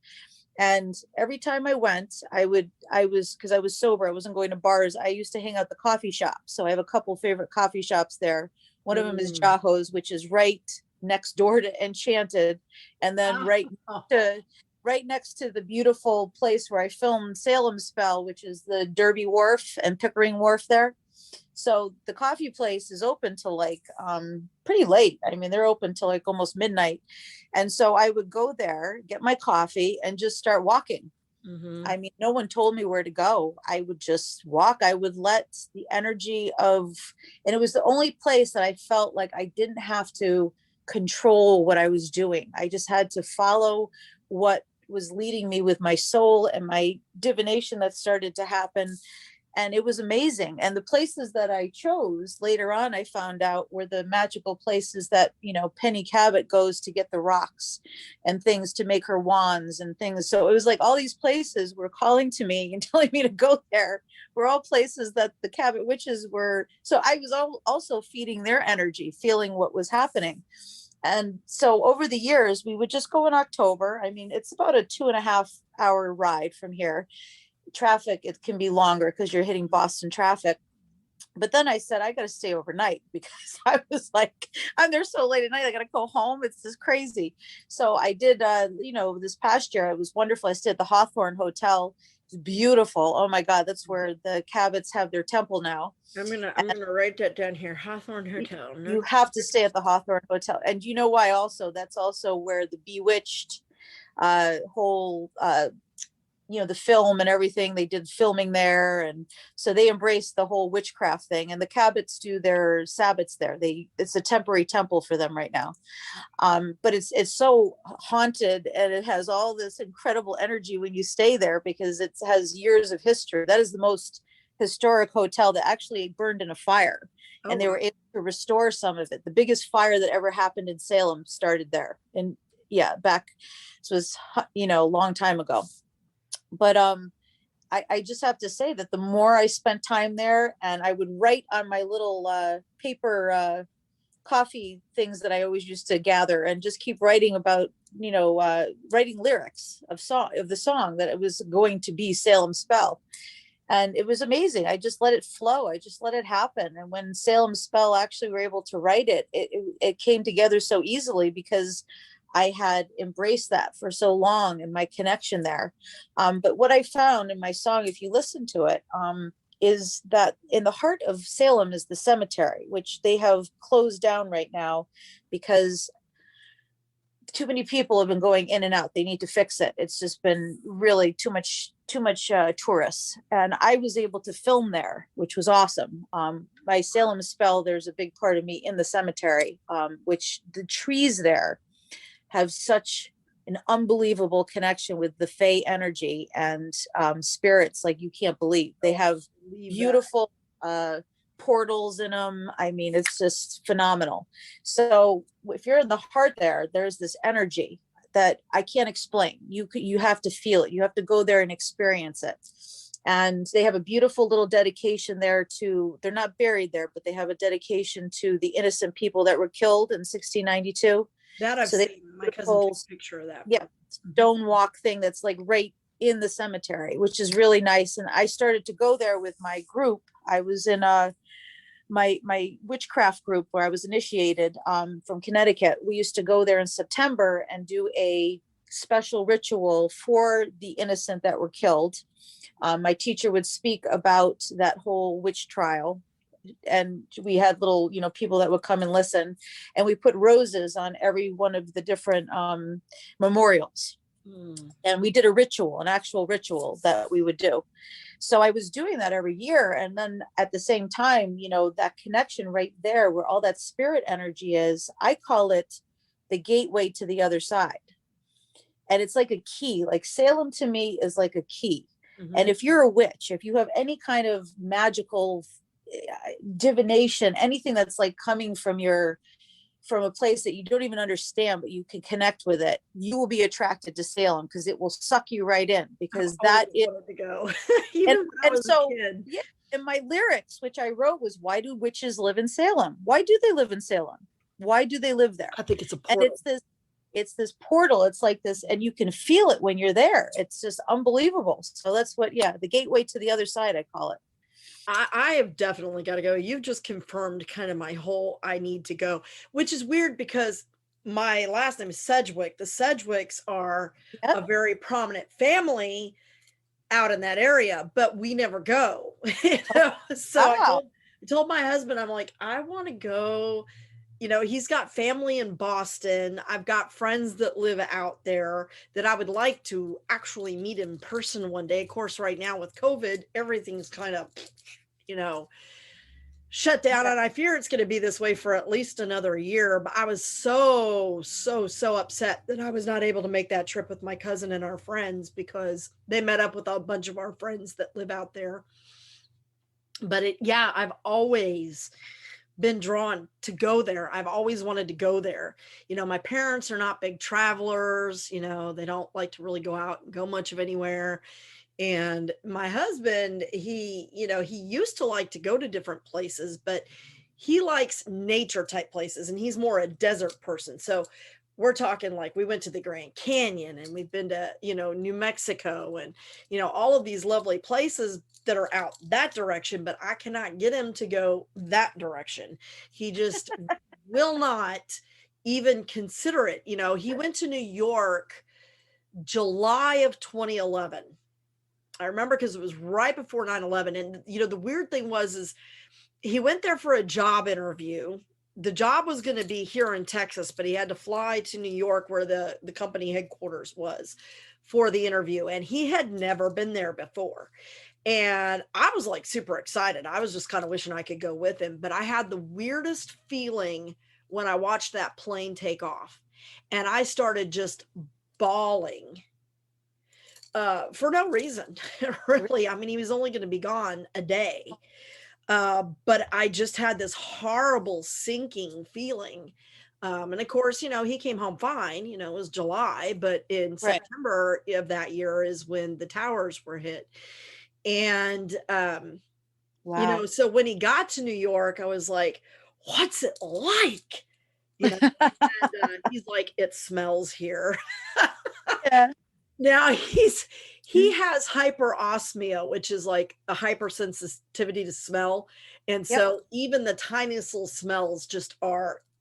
And every time I went, because I was sober, I wasn't going to bars. I used to hang out at the coffee shop. So I have a couple favorite coffee shops there. One of them is Jaho's, which is right next door to Enchanted. And then right next to the beautiful place where I filmed Salem Spell, which is the Derby Wharf and Pickering Wharf there. So the coffee place is open till like pretty late. I mean, they're open till like almost midnight. And so I would go there, get my coffee, and just start walking. I mean, no one told me where to go. I would just walk. I would let the energy and it was the only place that I felt like I didn't have to control what I was doing. I just had to follow what was leading me with my soul and my divination that started to happen. And it was amazing. And the places that I chose later on, I found out, were the magical places that, Penny Cabot goes to get the rocks and things to make her wands and things. So it was like all these places were calling to me and telling me to go there. Were all places that the Cabot witches were. So I was also feeding their energy, feeling what was happening. And so over the years, we would just go in October. I mean, it's about a 2.5 hour ride from here. Traffic, it can be longer because you're hitting Boston traffic. But then I said, I got to stay overnight, because I was like, I'm there so late at night, I got to go home. It's just crazy. So I did, this past year, it was wonderful. I stayed at the Hawthorne Hotel. It's beautiful. Oh my God, that's where the Cabots have their temple now. I'm gonna write that down here. Hawthorne Hotel. You have to stay at the Hawthorne Hotel. And you know why also? That's also where the Bewitched whole the film and everything, they did filming there. And so they embraced the whole witchcraft thing, and the Cabots do their sabbats there. It's a temporary temple for them right now. But it's so haunted, and it has all this incredible energy when you stay there, because it has years of history. That is the most historic hotel that actually burned in a fire. And they were able to restore some of it. The biggest fire that ever happened in Salem started there. And back, this was, a long time ago. But I just have to say that the more I spent time there, and I would write on my little paper coffee things that I always used to gather, and just keep writing about, writing lyrics of the song that it was going to be Salem Spell. And it was amazing. I just let it flow. I just let it happen. And when Salem Spell actually were able to write it, it came together so easily, because I had embraced that for so long and my connection there. But what I found in my song, if you listen to it, is that in the heart of Salem is the cemetery, which they have closed down right now because too many people have been going in and out. They need to fix it. It's just been really too much tourists. And I was able to film there, which was awesome. My Salem Spell, there's a big part of me in the cemetery, which the trees there have such an unbelievable connection with the Fae energy and spirits like you can't believe. They have beautiful portals in them. I mean, it's just phenomenal. So if you're in the heart there, there's this energy that I can't explain. You have to feel it. You have to go there and experience it. And they have a beautiful little dedication there they're not buried there, but they have a dedication to the innocent people that were killed in 1692. That I've seen. My cousin took a picture of that. Yeah, stone walk thing that's like right in the cemetery, which is really nice. And I started to go there with my group. I was in my witchcraft group where I was initiated from Connecticut. We used to go there in September and do a special ritual for the innocent that were killed. My teacher would speak about that whole witch trial. And we had little, people that would come and listen, and we put roses on every one of the different memorials. And we did an actual ritual that we would do. So I was doing that every year. And then at the same time, that connection right there where all that spirit energy is, I call it the gateway to the other side. And it's like a key. Like Salem to me is like a key. And if you're a witch, if you have any kind of magical divination, anything that's like coming from a place that you don't even understand, but you can connect with it, you will be attracted to Salem because it will suck you right in, because that is wanted to go. Even when I was a kid. Yeah, and my lyrics, which I wrote, was, why do witches live in Salem? Why do they live in Salem? Why do they live there? I think it's a portal. And it's this portal. It's like this, and you can feel it when you're there. It's just unbelievable. So that's what, the gateway to the other side, I call it. I have definitely got to go. You've just confirmed kind of my whole I need to go, which is weird because my last name is Sedgwick. The Sedgwicks are a very prominent family out in that area, but we never go. So I told my husband, I'm like, I want to go. He's got family in Boston. I've got friends that live out there that I would like to actually meet in person one day. Of course, right now with COVID, everything's kind of, shut down. And I fear it's going to be this way for at least another year. But I was so upset that I was not able to make that trip with my cousin and our friends, because they met up with a bunch of our friends that live out there. But I've always been drawn to go there. I've always wanted to go there. My parents are not big travelers. They don't like to really go out and go much of anywhere. And my husband, he used to like to go to different places, but he likes nature type places, and he's more a desert person. So we're talking like we went to the Grand Canyon, and we've been to, New Mexico, and, all of these lovely places that are out that direction, but I cannot get him to go that direction. He just will not even consider it. He went to New York July of 2011. I remember because it was right before 9/11. And, the weird thing is he went there for a job interview. The job was going to be here in Texas, but he had to fly to New York, where the company headquarters was, for the interview. And he had never been there before. And I was like super excited. I was just kind of wishing I could go with him. But I had the weirdest feeling when I watched that plane take off. And I started just bawling for no reason, really. I mean, he was only going to be gone a day. But I just had this horrible sinking feeling. And of course, he came home fine. It was July, but in September of that year is when the towers were hit. And, so when he got to New York, I was like, what's it like? And, he's like, it smells here. Yeah. Now he has hyperosmia, which is like a hypersensitivity to smell. And so even the tiniest little smells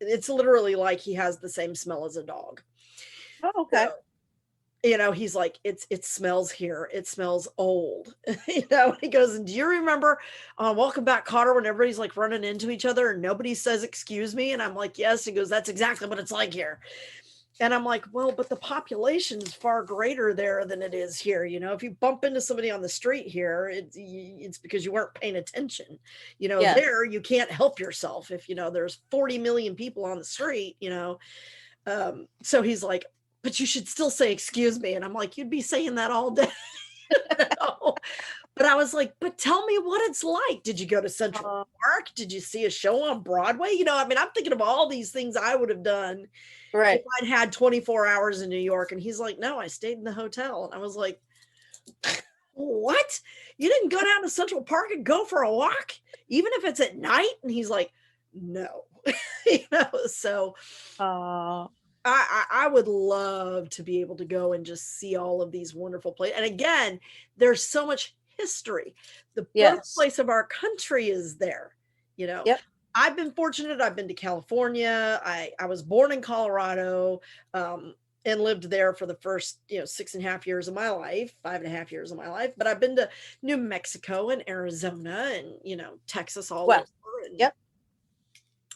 it's literally like he has the same smell as a dog. Oh, okay. So, he's like, it smells here. It smells old. He goes, and do you remember Welcome Back, Kotter, when everybody's like running into each other and nobody says, excuse me? And I'm like, yes. He goes, that's exactly what it's like here. And I'm like, well, but the population is far greater there than it is here. If you bump into somebody on the street here, it's because you weren't paying attention. There you can't help yourself if, there's 40 million people on the street, so he's like, but you should still say, excuse me. And I'm like, you'd be saying that all day. But I was like, but tell me what it's like. Did you go to Central Park? Did you see a show on Broadway? I'm thinking of all these things I would have done if I'd had 24 hours in New York. And he's like, no, I stayed in the hotel. And I was like, what? You didn't go down to Central Park and go for a walk, even if it's at night? And he's like, no. So I would love to be able to go and just see all of these wonderful places. And again, there's so much history. The birthplace of our country is there. I've been fortunate. I've been to California. I was born in Colorado, and lived there for the first 6.5 years of my life, 5.5 years of my life. But I've been to New Mexico and Arizona and Texas all over. And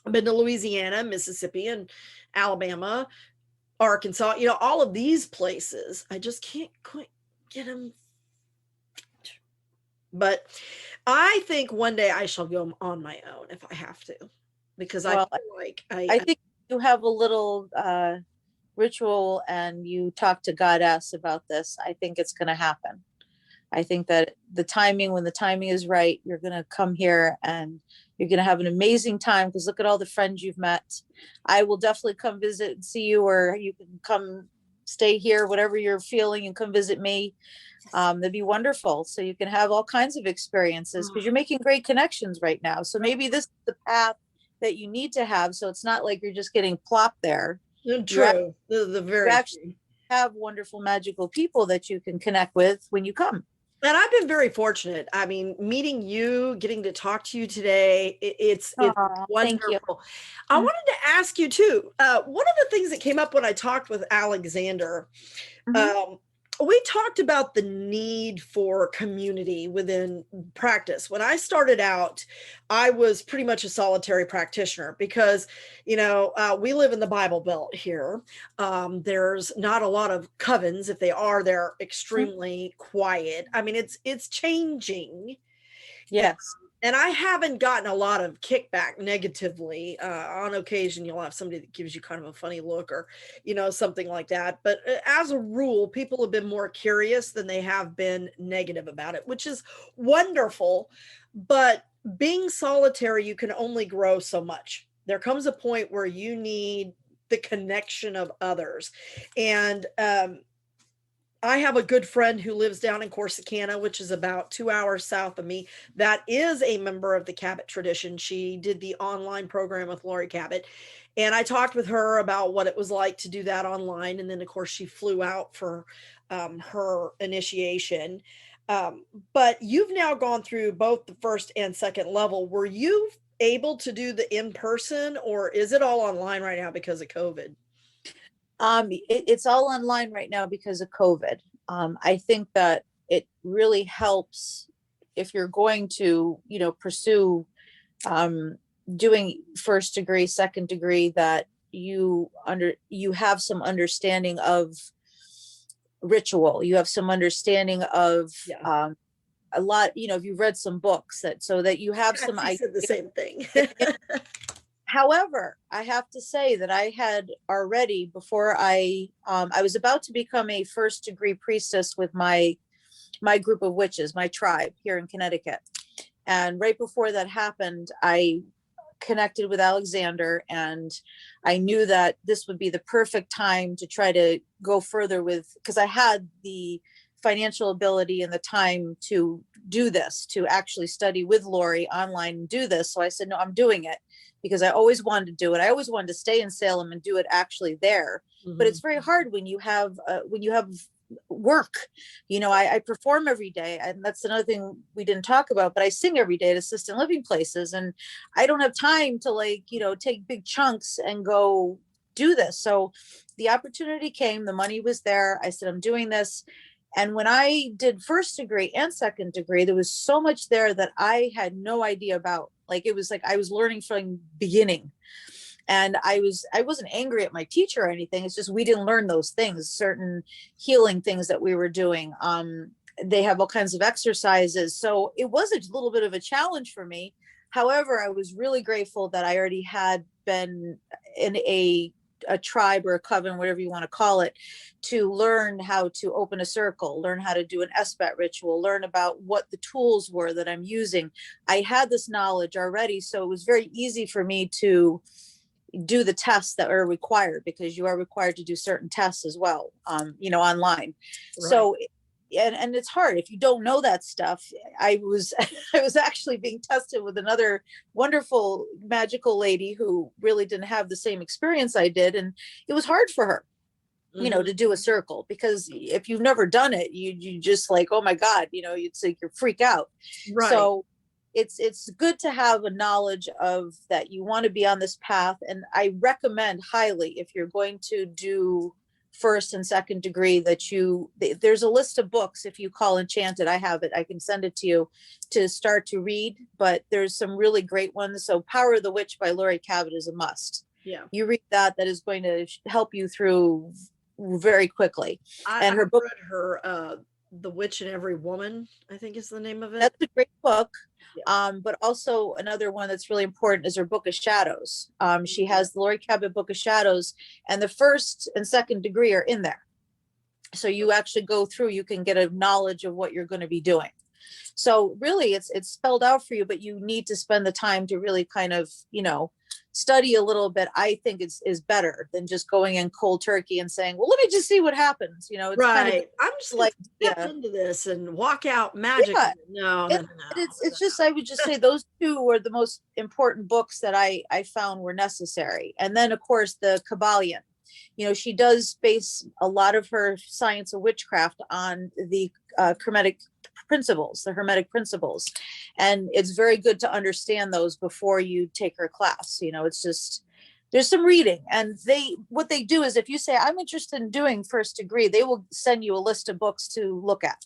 I've been to Louisiana, Mississippi, and Alabama, Arkansas, all of these places. I just can't quite get them. But I think one day I shall go on my own if I have to, because I feel like I think you have a little ritual and you talk to Goddess about this. I think it's going to happen. I think that when the timing is right, you're going to come here and you're going to have an amazing time, because look at all the friends you've met. I will definitely come visit and see you, or you can come stay here, whatever you're feeling, and come visit me. That'd be wonderful. So you can have all kinds of experiences, because you're making great connections right now. So maybe this is the path that you need to have. So it's not like you're just getting plopped there. True. The very you actually have wonderful, magical people that you can connect with when you come. And I've been very fortunate. I mean, meeting you, getting to talk to you today, it's wonderful. I wanted to ask you too, one of the things that came up when I talked with Alexander, we talked about the need for community within practice. When I started out, I was pretty much a solitary practitioner because, we live in the Bible Belt here. There's not a lot of covens. If they are, they're extremely quiet. I mean, it's changing. Yes. And I haven't gotten a lot of kickback negatively. On occasion, you'll have somebody that gives you kind of a funny look or, something like that. But as a rule, people have been more curious than they have been negative about it, which is wonderful. But being solitary, you can only grow so much. There comes a point where you need the connection of others. And I have a good friend who lives down in Corsicana, which is about 2 hours south of me, that is a member of the Cabot tradition. She did the online program with Lori Cabot. And I talked with her about what it was like to do that online. And then, of course, she flew out for her initiation. But you've now gone through both the first and second level. Were you able to do the in-person, or is it all online right now because of COVID? It's all online right now because of COVID. I think that it really helps if you're going to, pursue doing first degree, second degree, that you have some understanding of ritual. You have some understanding of a lot. If you've read some books so that you have some. I said the same thing. However, I have to say that I had already, before I was about to become a first degree priestess with my group of witches, my tribe here in Connecticut. And right before that happened, I connected with Alexander, and I knew that this would be the perfect time to try to go further because I had the financial ability and the time to do this, to actually study with Lori online and do this. So I said, no, I'm doing it, because I always wanted to do it. I always wanted to stay in Salem and do it actually there. But it's very hard when you have work. I perform every day, and that's another thing we didn't talk about, but I sing every day at assisted living places, and I don't have time to take big chunks and go do this. So the opportunity came, the money was there. I said, I'm doing this. And when I did first degree and second degree, there was so much there that I had no idea about. It was like I was learning from beginning. And I wasn't angry at my teacher or anything. It's just we didn't learn those things, certain healing things that we were doing. They have all kinds of exercises. So it was a little bit of a challenge for me. However, I was really grateful that I already had been in a tribe or a coven, whatever you want to call it, to learn how to open a circle, learn how to do an esbat ritual, learn about what the tools were that I'm using. I had this knowledge already, so it was very easy for me to do the tests that are required, because you are required to do certain tests as well, online. Right. So, and it's hard if you don't know that stuff. I was actually being tested with another wonderful magical lady who really didn't have the same experience I did, and it was hard for her, to do a circle, because if you've never done it, you just like, oh my God, it's like you freak out. Right. So it's good to have a knowledge of that you want to be on this path. And I recommend highly, if you're going to do first and second degree, that there's a list of books. If you call Enchanted, I have it, I can send it to you to start to read, but there's some really great ones. So Power of the Witch by Lori Cabot is a must. Yeah, you read that is going to help you through very quickly. And her book, read her The Witch in Every Woman, I think is the name of it. That's a great book. Yeah. But also another one that's really important is her Book of Shadows. She has the Lori Cabot Book of Shadows, and the first and second degree are in there. So you actually go through, you can get a knowledge of what you're going to be doing. So really it's spelled out for you, but you need to spend the time to really kind of, study a little bit. I think is better than just going in cold turkey and saying, well, let me just see what happens. It's kind of I'm just gonna like, step yeah, into this and walk out magic. yeah. No, no, And no, it's just, I would just say those two were the most important books that I found were necessary. And then of course the Kabbalion, she does base a lot of her science of witchcraft on the Hermetic principles, the Hermetic principles. And it's very good to understand those before you take her class. It's just, there's some reading, and what they do is, if you say, I'm interested in doing first degree, they will send you a list of books to look at.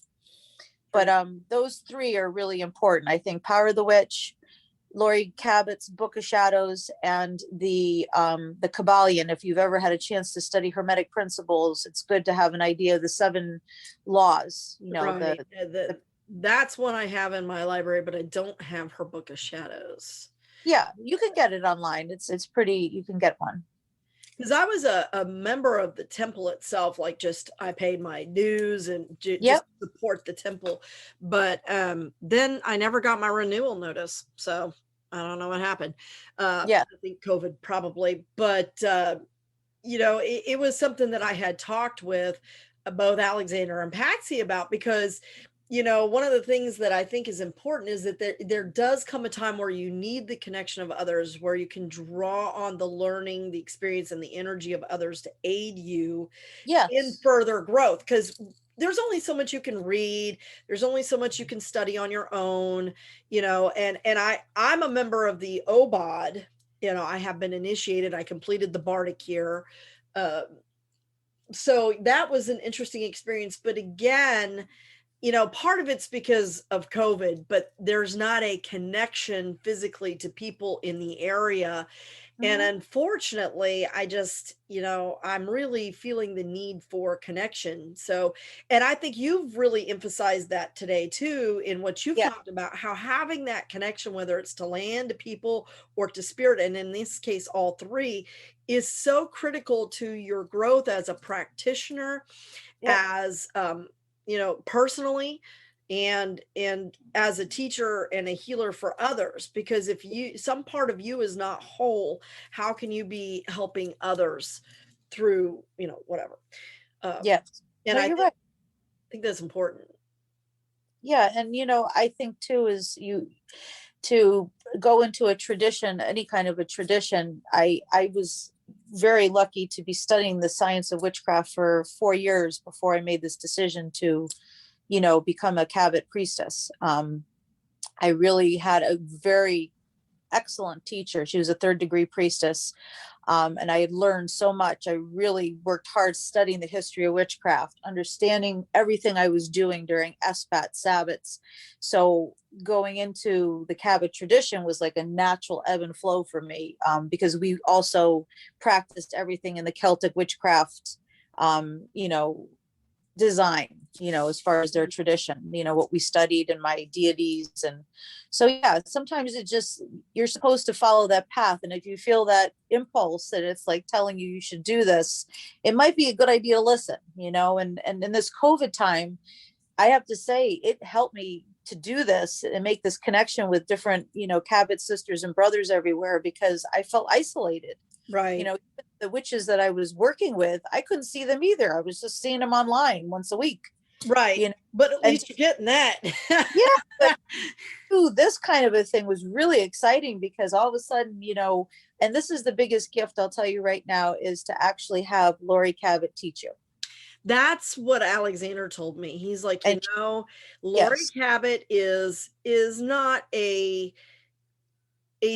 But those three are really important. I think Power of the Witch, Laurie Cabot's Book of Shadows, and the Kabbalion. If you've ever had a chance to study Hermetic principles, it's good to have an idea of the 7 laws. Right. That's one I have in my library, but I don't have her Book of Shadows. Yeah, you can get it online. It's pretty, you can get one. Because I was a member of the temple itself, like just I paid my dues and just support the temple. But then I never got my renewal notice. So I don't know what happened. I think COVID probably. But, it was something that I had talked with both Alexander and Patsy about, because one of the things that I think is important is that there does come a time where you need the connection of others, where you can draw on the learning, the experience, and the energy of others to aid you in further growth. Because there's only so much you can read. There's only so much you can study on your own, and I'm a member of the OBOD. I have been initiated. I completed the Bardic year. So that was an interesting experience. But again, part of it's because of COVID, but there's not a connection physically to people in the area. And unfortunately, I just, I'm really feeling the need for connection. So, and I think you've really emphasized that today too, in what you've talked about, how having that connection, whether it's to land, to people, or to spirit, and in this case, all three, is so critical to your growth as a practitioner, as, personally, and as a teacher and a healer for others. Because if some part of you is not whole, how can you be helping others through whatever? And I think that's important. And I think too is to go into a tradition, any kind of a tradition. I was very lucky to be studying the science of witchcraft for 4 years before I made this decision to become a Cabot priestess. I really had a very excellent teacher. She was a 3rd degree priestess. And I had learned so much. I really worked hard studying the history of witchcraft, understanding everything I was doing during Esbat Sabbats. So going into the Cabot tradition was like a natural ebb and flow for me, because we also practiced everything in the Celtic witchcraft, design, as far as their tradition, what we studied and my deities. And so, sometimes you're supposed to follow that path. And if you feel that impulse that it's like telling you should do this, it might be a good idea to listen, and in this COVID time, I have to say it helped me to do this and make this connection with different, Cabot sisters and brothers everywhere, because I felt isolated. Right. The witches that I was working with, I couldn't see them either. I was just seeing them online once a week. Right. But at least you're getting that. But this kind of a thing was really exciting, because all of a sudden, and this is the biggest gift I'll tell you right now, is to actually have Laurie Cabot teach you. That's what Alexander told me. He's like, Laurie Cabot is not a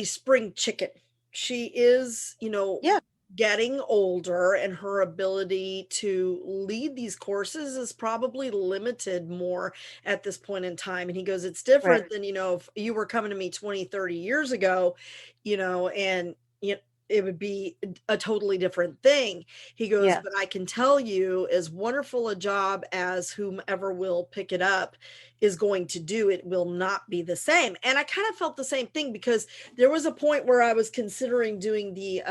spring chicken. She is, getting older, and her ability to lead these courses is probably limited more at this point in time. And he goes, it's different than, if you were coming to me 20, 30 years ago, and it would be a totally different thing. He goes, but I can tell you, as wonderful a job as whomever will pick it up is going to do, it will not be the same. And I kind of felt the same thing, because there was a point where I was considering doing the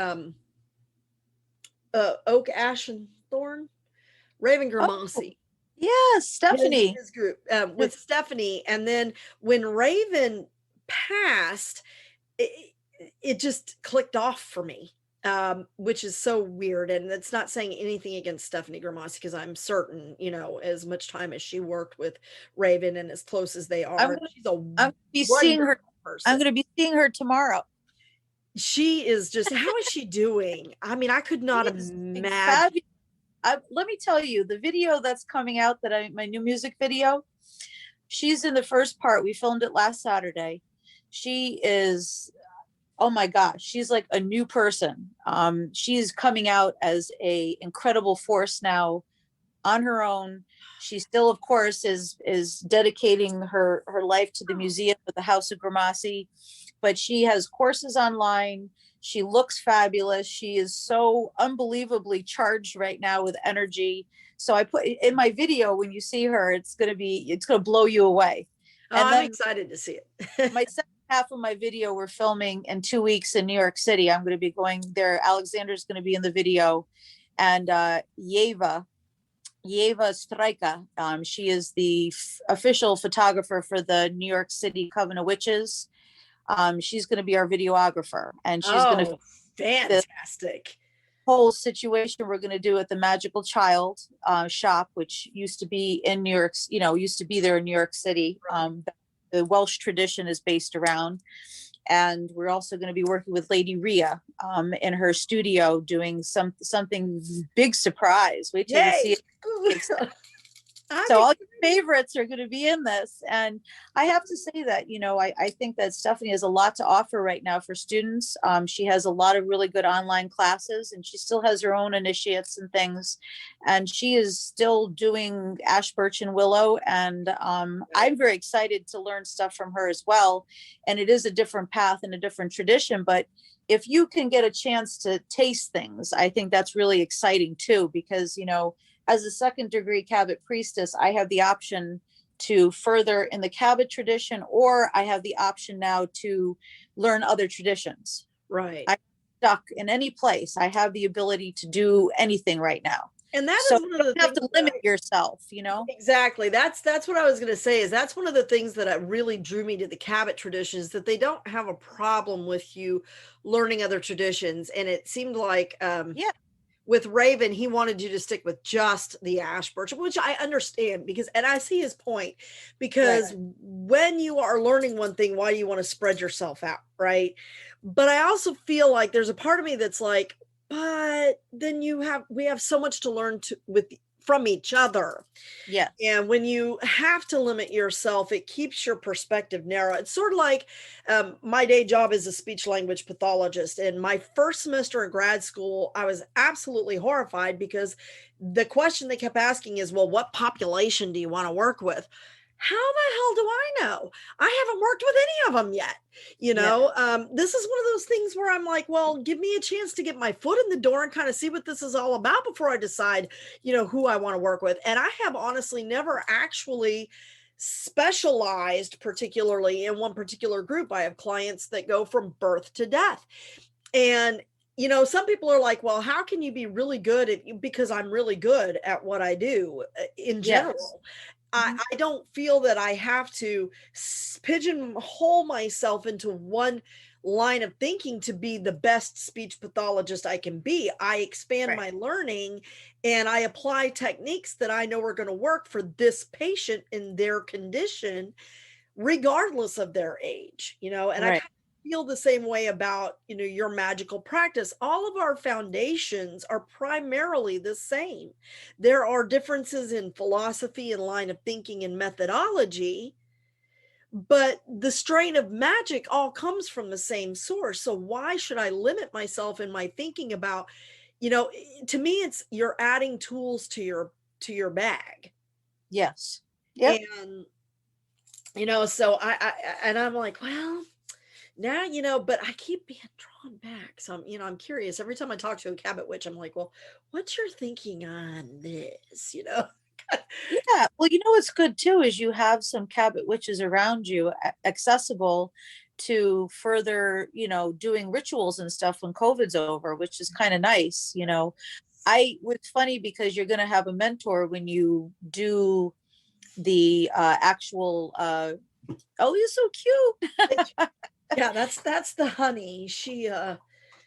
oak, ash, and thorn Raven Oh, Grimassi. yes, Stephanie. His group with Stephanie. And then when Raven passed, it just clicked off for me, which is so weird. And that's not saying anything against Stephanie Grimassi, because I'm certain, you know, as much time as she worked with Raven and as close as they are, she's a I'm be seeing her. person. I'm going to be seeing her tomorrow. She is just, how is she doing? I mean, I could not imagine. Let me tell you, the video that's coming out, my new music video, she's in the first part. We filmed it last Saturday. She is, oh my gosh, she's like a new person. She's coming out as a incredible force now on her own. She still, of course, is dedicating her life to the museum with the House of Grimassi, but she has courses online. She looks fabulous. She is so unbelievably charged right now with energy. So I put in my video, when you see her, it's going to blow you away. Oh, and I'm excited to see it. My second half of my video, we're filming in 2 weeks in New York City. I'm going to be going there. Alexander's going to be in the video, and Yeva Strika. She is the official photographer for the New York City Coven of Witches. She's going to be our videographer, and she's going to fantastic whole situation we're going to do at the Magical Child shop, which used to be in New York, used to be there in New York City. The Welsh tradition is based around. And we're also going to be working with Lady Rhea in her studio, doing something big surprise. Wait till you see it. So all your favorites are going to be in this. And I have to say that, I think that Stephanie has a lot to offer right now for students. She has a lot of really good online classes, and she still has her own initiates and things. And she is still doing Ash, Birch, and Willow. And I'm very excited to learn stuff from her as well. And it is a different path and a different tradition. But if you can get a chance to taste things, I think that's really exciting too, because, as a second degree Cabot priestess, I have the option to further in the Cabot tradition, or I have the option now to learn other traditions. Right. I'm stuck in any place. I have the ability to do anything right now. And that is one of the things you have to limit yourself, Exactly. That's what I was going to say, is that's one of the things that really drew me to the Cabot traditions, that they don't have a problem with you learning other traditions. And it seemed like, with Raven, he wanted you to stick with just the Ash Birch, which I understand, and I see his point, because when you are learning one thing, why do you want to spread yourself out, right? But I also feel like there's a part of me that's like, but then we have so much to learn from each other. Yeah. And when you have to limit yourself, it keeps your perspective narrow. It's sort of like my day job is a speech language pathologist. And my first semester in grad school, I was absolutely horrified, because the question they kept asking is, well, what population do you want to work with? How the hell do I know? I haven't worked with any of them yet. This is one of those things where I'm like, well, give me a chance to get my foot in the door and kind of see what this is all about before I decide, who I want to work with. And I have honestly never actually specialized particularly in one particular group. I have clients that go from birth to death. And some people are like, well, how can you be really good because I'm really good at what I do in general. Yes. I don't feel that I have to pigeonhole myself into one line of thinking to be the best speech pathologist I can be. I expand my learning, and I apply techniques that I know are going to work for this patient in their condition, regardless of their age, and I feel the same way about, your magical practice. All of our foundations are primarily the same. There are differences in philosophy and line of thinking and methodology, but the strain of magic all comes from the same source. So why should I limit myself in my thinking about, to me, it's you're adding tools to your bag. Yes. Yep. And, so I'm like, well, now, but I keep being drawn back. So I'm curious. Every time I talk to a Cabot witch, I'm like, well, what's your thinking on this? Yeah. Well, what's good too is you have some Cabot witches around you accessible to further, doing rituals and stuff when COVID's over, which is kind of nice, It's funny because you're going to have a mentor when you do the actual, oh, he's so cute. Yeah, that's the honey.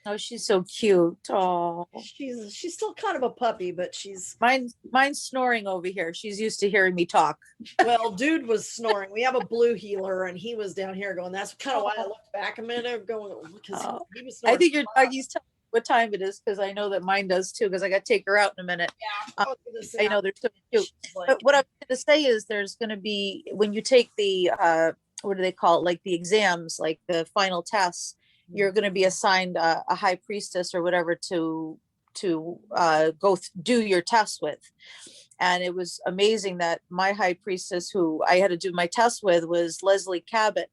Oh, she's so cute. Oh, she's still kind of a puppy, but she's mine's snoring over here. She's used to hearing me talk. well, dude was snoring. We have a blue healer, and he was down here going. That's kind of why I looked back a minute, going because he was snoring. I think your doggy's telling me what time it is because I know that mine does too. Because I got to take her out in a minute. Yeah, I know they're so cute. But what I'm going to say is, there's going to be, when you take the what do they call it? Like the exams, like the final tests, you're going to be assigned a high priestess or whatever to do your test with. And it was amazing that my high priestess, who I had to do my test with, was Leslie Cabot,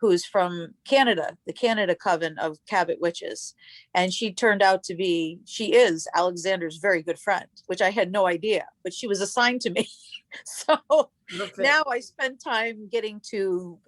who's from Canada, the Canada Coven of Cabot Witches. And she is Alexander's very good friend, which I had no idea, but she was assigned to me. So perfect. Now I spend time getting to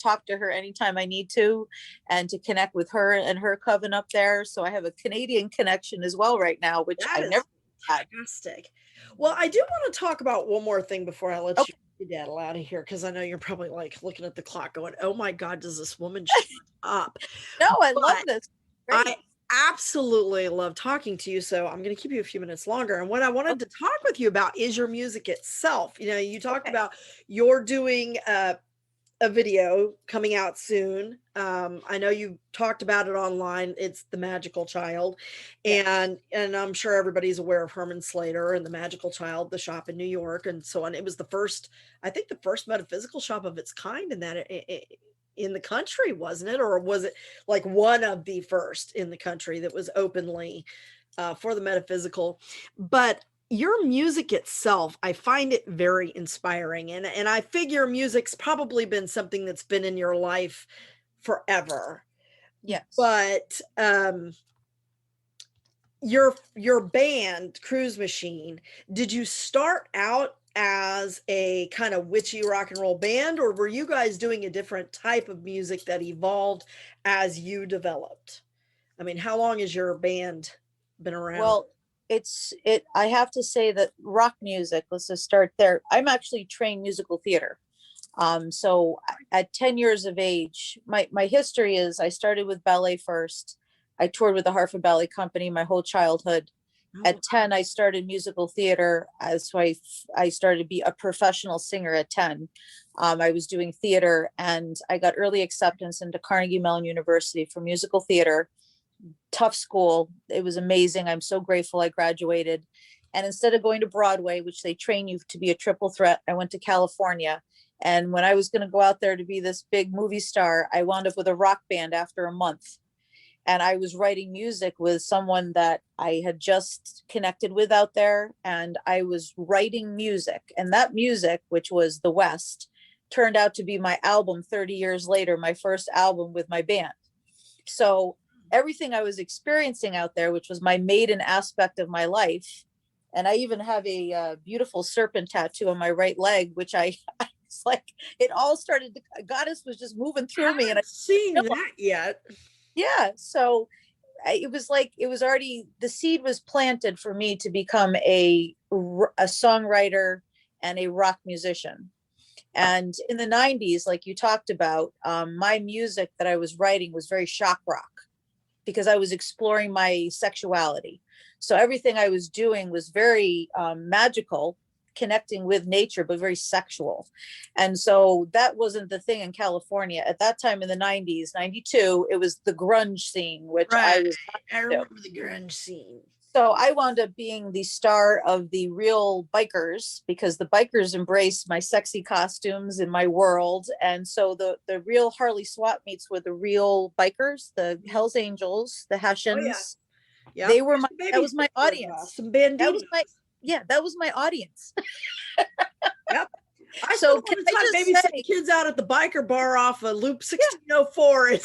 talk to her anytime I need to, and to connect with her and her coven up there. So I have a Canadian connection as well right now, which I never had. Fantastic. Well, I do want to talk about one more thing before I let you daddle out of here, because I know you're probably like looking at the clock going, oh my God, does this woman shut up? No, I love this. Great. I absolutely love talking to you. So I'm going to keep you a few minutes longer. And what I wanted to talk with you about is your music itself. You know, you talked about you're doing a video coming out soon. I know you talked about it online. It's The Magical Child. And I'm sure everybody's aware of Herman Slater and The Magical Child, the shop in New York and so on. It was the first metaphysical shop of its kind in the country, wasn't it? Or was it like one of the first in the country that was openly for the metaphysical? But your music itself, I find it very inspiring. And I figure music's probably been something that's been in your life forever. Yes. But your band, CruzMachine, did you start out as a kind of witchy rock and roll band, or were you guys doing a different type of music that evolved as you developed? I mean, how long has your band been around? Well, I have to say that rock music, let's just start there. I'm actually trained musical theater. So at 10 years of age, my history is I started with ballet first. I toured with the Hartford Ballet Company my whole childhood. At 10, I started musical theater. So I started to be a professional singer at 10. I was doing theater, and I got early acceptance into Carnegie Mellon University for musical theater. Tough school. It was amazing. I'm so grateful I graduated. And instead of going to Broadway, which they train you to be a triple threat, I went to California. And when I was going to go out there to be this big movie star, I wound up with a rock band after a month. And I was writing music with someone that I had just connected with out there. And I was writing music. And that music, which was The West, turned out to be my album 30 years later, my first album with my band. So everything I was experiencing out there, which was my maiden aspect of my life. And I even have a beautiful serpent tattoo on my right leg, which it's like, it all started, goddess was just moving through me. And I've seen that yet. Yeah. So it was like, it was already, the seed was planted for me to become a songwriter and a rock musician. And in the 90s, like you talked about, my music that I was writing was very shock rock, because I was exploring my sexuality. So everything I was doing was very magical, connecting with nature, but very sexual. And so that wasn't the thing in California. At that time in the 90s, 92, it was the grunge scene, which I remember the grunge scene. So I wound up being the star of the real bikers, because the bikers embraced my sexy costumes in my world. And so the real Harley swap meets were the real bikers, the Hells Angels, the Hessians. Yeah. They were that was my audience. Some banditos. That was my audience. Yep. I so can I just say, kids out at the biker bar off of Loop 1604.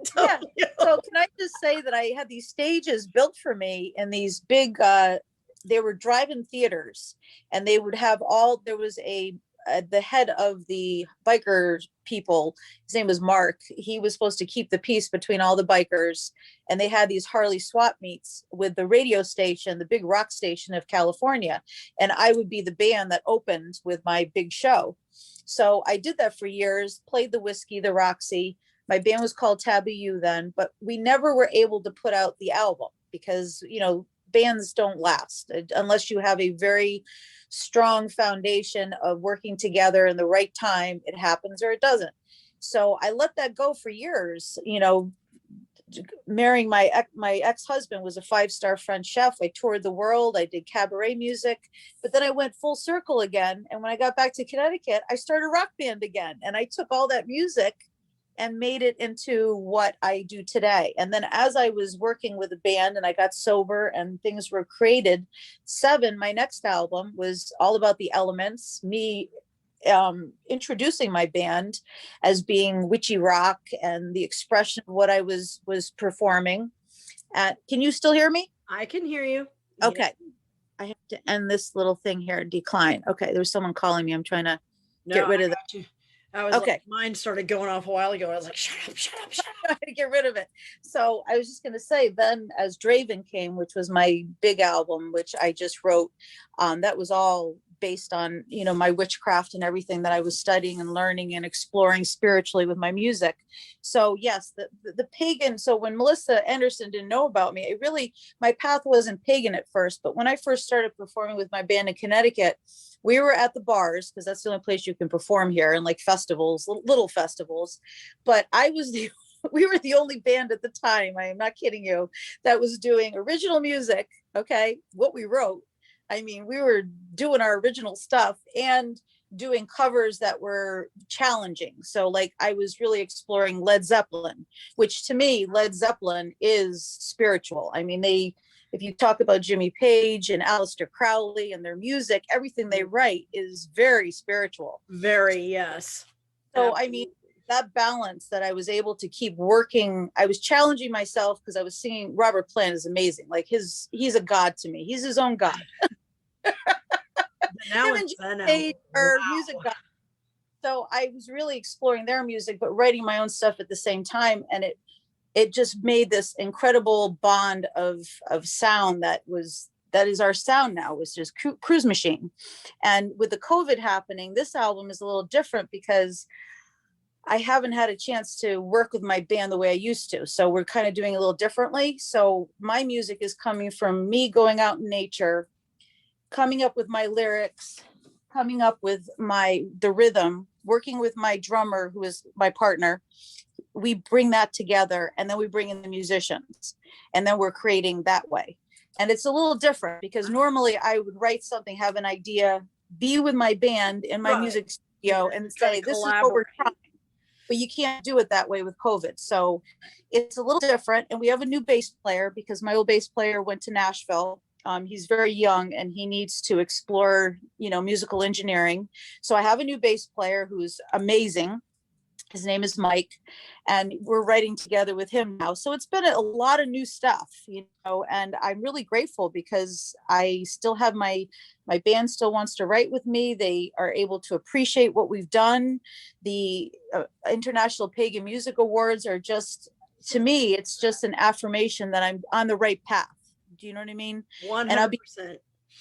So can I just say that I had these stages built for me in these big, they were drive-in theaters, and they would have there was a the head of the biker people, his name was Mark. He was supposed to keep the peace between all the bikers. And they had these Harley swap meets with the radio station, the big rock station of California. And I would be the band that opened with my big show. So I did that for years, played the Whiskey, the Roxy. My band was called Taboo then, but we never were able to put out the album because, you know, bands don't last unless you have a very strong foundation of working together in the right time. It happens or it doesn't. So I let that go for years. You know, marrying my ex-husband was a 5-star French chef. I toured the world. I did cabaret music, but then I went full circle again. And when I got back to Connecticut, I started a rock band again. And I took all that music and made it into what I do today. And then as I was working with a band and I got sober and things were created, Seven, my next album, was all about the elements, me introducing my band as being witchy rock and the expression of what I was performing. Can you still hear me? I can hear you. Okay. Yeah. I have to end this little thing here, decline. Okay, there's someone calling me. I'm trying to get rid of that. I was okay. Like, mine started going off a while ago. I was like, shut up, shut up, shut up. To get rid of it. So I was just going to say, then as Draven came, which was my big album, which I just wrote, that was all based on, you know, my witchcraft and everything that I was studying and learning and exploring spiritually with my music. So yes, the pagan. So when Melissa Anderson didn't know about me, it really, my path wasn't pagan at first, but when I first started performing with my band in Connecticut, we were at the bars because that's the only place you can perform here, and like festivals, little festivals. But we were the only band at the time, I am not kidding you, that was doing original music. Okay, what we wrote. I mean, we were doing our original stuff and doing covers that were challenging. So like I was really exploring Led Zeppelin, which to me, Led Zeppelin is spiritual. I mean, if you talk about Jimmy Page and Aleister Crowley and their music, everything they write is very spiritual. Very, yes. So, absolutely. I mean, that balance that I was able to keep working, I was challenging myself because I was singing. Robert Plant is amazing. Like he's a god to me. He's his own god. Now Page are music god. So I was really exploring their music, but writing my own stuff at the same time. And it just made this incredible bond of sound that is our sound now, was just CruzMachine. And with the COVID happening, this album is a little different because I haven't had a chance to work with my band the way I used to. So we're kind of doing a little differently. So my music is coming from me going out in nature, coming up with my lyrics, coming up with the rhythm, working with my drummer, who is my partner. We bring that together and then we bring in the musicians and then we're creating that way. And it's a little different because normally I would write something, have an idea, be with my band in my music studio and say, this is what we're trying. But you can't do it that way with COVID. So it's a little different. And we have a new bass player because my old bass player went to Nashville. He's very young and he needs to explore, musical engineering. So I have a new bass player who's amazing. His name is Mike, and we're writing together with him now. So it's been a lot of new stuff, and I'm really grateful because I still have my band still wants to write with me. They are able to appreciate what we've done. The International Pagan Music Awards are just, to me, it's just an affirmation that I'm on the right path. Do you know what I mean? 100%.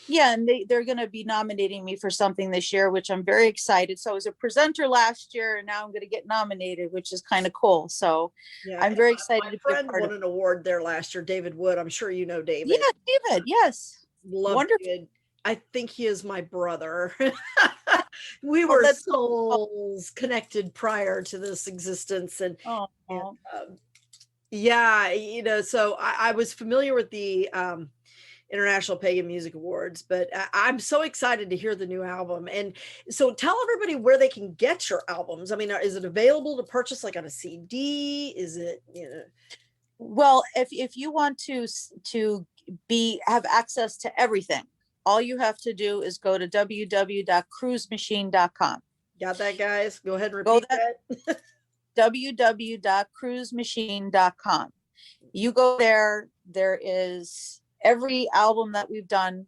Yeah, and they're going to be nominating me for something this year, which I'm very excited. So I was a presenter last year, and now I'm going to get nominated, which is kind of cool. So yeah, I'm very excited. My friend won an award there last year, David Wood. I'm sure you know David. Yeah, David. Yes. Love David. I think he is my brother. We were souls connected prior to this existence, and so I was familiar with the International Pagan Music Awards, but I'm so excited to hear the new album. And so tell everybody where they can get your albums. I mean, is it available to purchase like on a CD? Is it, Well, if you want to have access to everything, all you have to do is go to www.cruzmachine.com. Got that, guys? Go ahead and repeat that. www.cruzmachine.com. You go there. There is every album that we've done.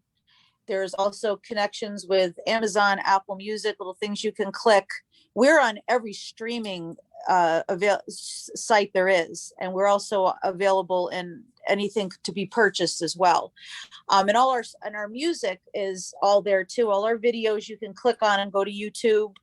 There's also connections with Amazon, Apple Music, little things you can click. We're on every streaming site there is, and we're also available in anything to be purchased as well. And our music is all there too. All our videos you can click on and go to YouTube.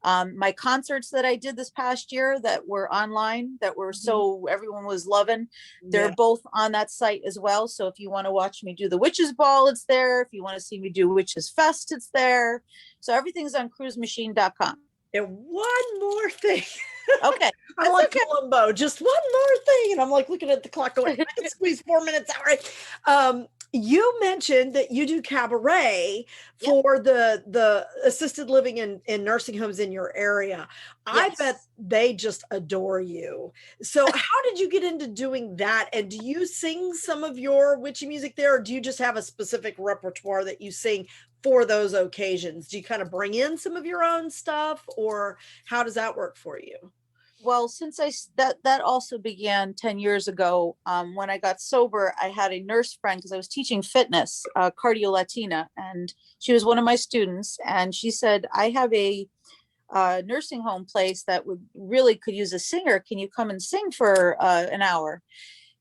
My concerts that I did this past year that were online, that were so everyone was loving, they're both on that site as well. So if you want to watch me do the Witches Ball, it's there. If you want to see me do Witches Fest, it's there. So everything's on CruzMachine.com. And one more thing. Okay. I'm like Columbo, just one more thing. And I'm like looking at the clock going, I can squeeze 4 minutes out, right? You mentioned that you do cabaret for the assisted living and nursing homes in your area. Yes. I bet they just adore you. So how did you get into doing that? And do you sing some of your witchy music there, or do you just have a specific repertoire that you sing for those occasions? Do you kind of bring in some of your own stuff, or how does that work for you? Well, since that also began 10 years ago, when I got sober, I had a nurse friend because I was teaching fitness, cardio Latina, and she was one of my students. And she said, I have a nursing home place that could use a singer. Can you come and sing for an hour?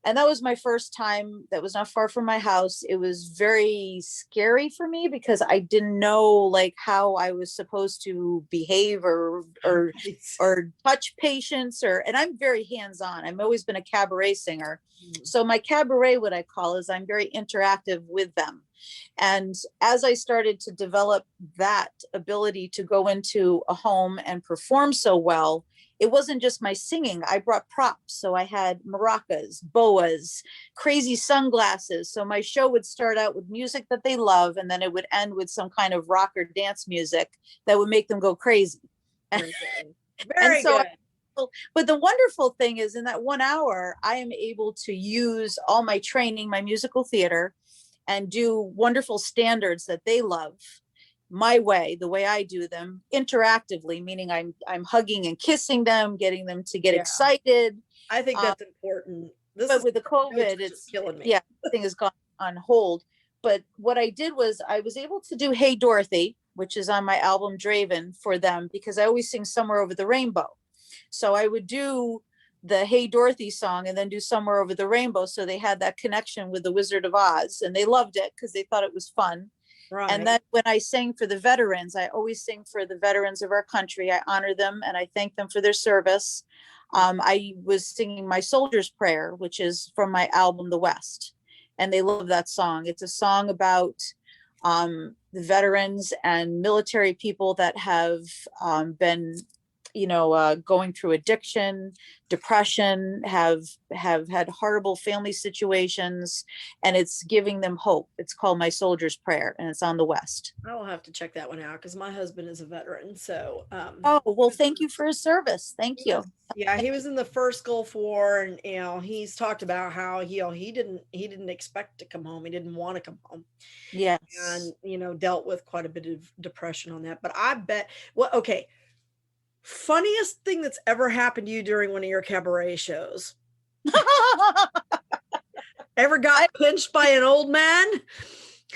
And that was my first time. That was not far from my house. It was very scary for me because I didn't know like how I was supposed to behave or touch patients and I'm very hands-on. I've always been a cabaret singer. So my cabaret, what I call, is I'm very interactive with them. And as I started to develop that ability to go into a home and perform so well, it wasn't just my singing. I brought props. So I had maracas, boas, crazy sunglasses. So my show would start out with music that they love, and then it would end with some kind of rock or dance music that would make them go crazy. Very good. But the wonderful thing is, in that 1 hour, I am able to use all my training, my musical theater, and do wonderful standards that they love. My way, the way I do them, interactively, meaning I'm hugging and kissing them, getting them to get excited. I think that's important. But with the COVID, it's killing me. Yeah, everything has gone on hold. But what I did was I was able to do Hey Dorothy, which is on my album Draven, for them, because I always sing Somewhere Over the Rainbow. So I would do the Hey Dorothy song and then do Somewhere Over the Rainbow. So they had that connection with the Wizard of Oz, and they loved it because they thought it was fun. Right. And then when I sang for the veterans, I always sing for the veterans of our country. I honor them and I thank them for their service. I was singing my Soldier's Prayer, which is from my album, The West. And they love that song. It's a song about the veterans and military people that have been, going through addiction, depression, have had horrible family situations, and it's giving them hope. It's called My Soldier's Prayer, and it's on The West. I will have to check that one out because my husband is a veteran. So, oh, well, thank you for his service. Thank you. Yeah, he was in the first Gulf War, and he's talked about how he didn't expect to come home. He didn't want to come home. Yes. And dealt with quite a bit of depression on that. But I bet okay. Funniest thing that's ever happened to you during one of your cabaret shows? Ever got pinched by an old man?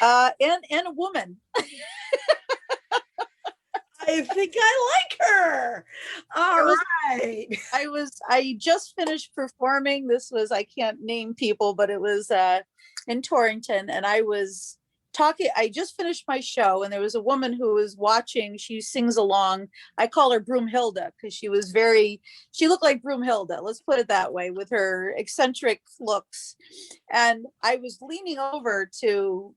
And a woman. I think I like her. All right. I just finished performing. This was, I can't name people, but it was in Torrington, and I was talking. I just finished my show, and there was a woman who was watching. She sings along. I call her Broomhilda because she looked like Broomhilda. Let's put it that way, with her eccentric looks. And I was leaning over to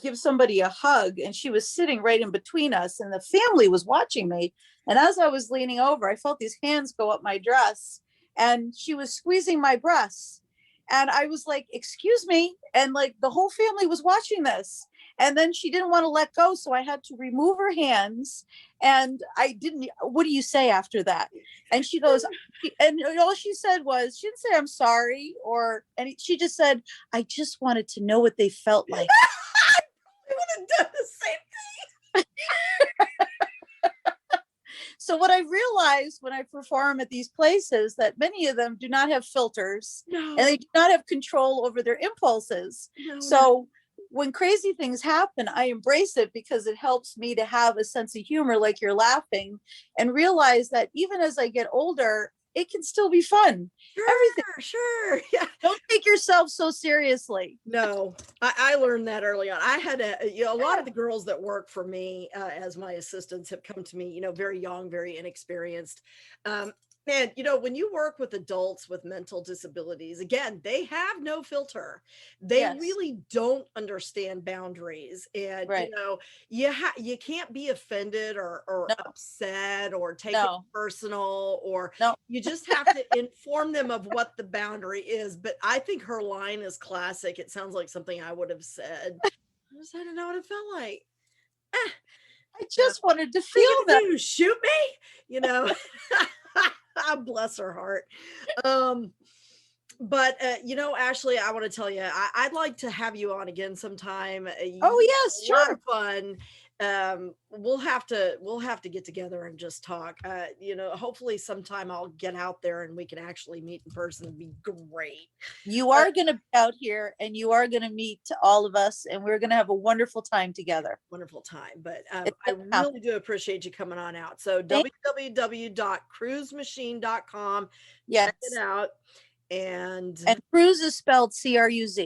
give somebody a hug, and she was sitting right in between us, and the family was watching me. And as I was leaning over, I felt these hands go up my dress, and she was squeezing my breasts. And I was like, excuse me. And like the whole family was watching this. And then she didn't want to let go. So I had to remove her hands. And what do you say after that? And she goes, and all she said was, she didn't say, I'm sorry. And she just said, I just wanted to know what they felt like. I would have done the same thing. So what I realized when I perform at these places, that many of them do not have filters, and they do not have control over their impulses. So when crazy things happen, I embrace it because it helps me to have a sense of humor, like you're laughing, and realize that even as I get older, it can still be fun. Everything. Sure. Yeah. Don't take yourself so seriously. No, I learned that early on. I had a lot of the girls that work for me as my assistants have come to me, very young, very inexperienced. Um, and when you work with adults with mental disabilities, again, they have no filter. They Yes. really don't understand boundaries, and Right. you can't be offended or No, upset or take it no, personal, or no. you just have to inform them of what the boundary is. But I think her line is classic. It sounds like something I would have said. I just had to know what it felt like. Eh, I yeah. just wanted to What are feel you that. gonna do? Shoot me? You know, bless her heart. But Ashley, I want to tell you, I'd like to have you on again sometime. Oh, You yes, a lot sure. of fun. We'll have to get together and just talk. Hopefully sometime I'll get out there and we can actually meet in person. It'd be great. You Uh, are going to be out here and you are going to meet all of us, and we're going to have a wonderful time together. Wonderful time. But It's I gonna happen. really do appreciate you coming on out. So Thank- www.CruzMachine.com. Check it Yes. out. And And Cruz is spelled Cruz.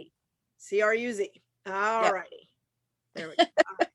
CRUZ. All Yep. righty. There we go. All right.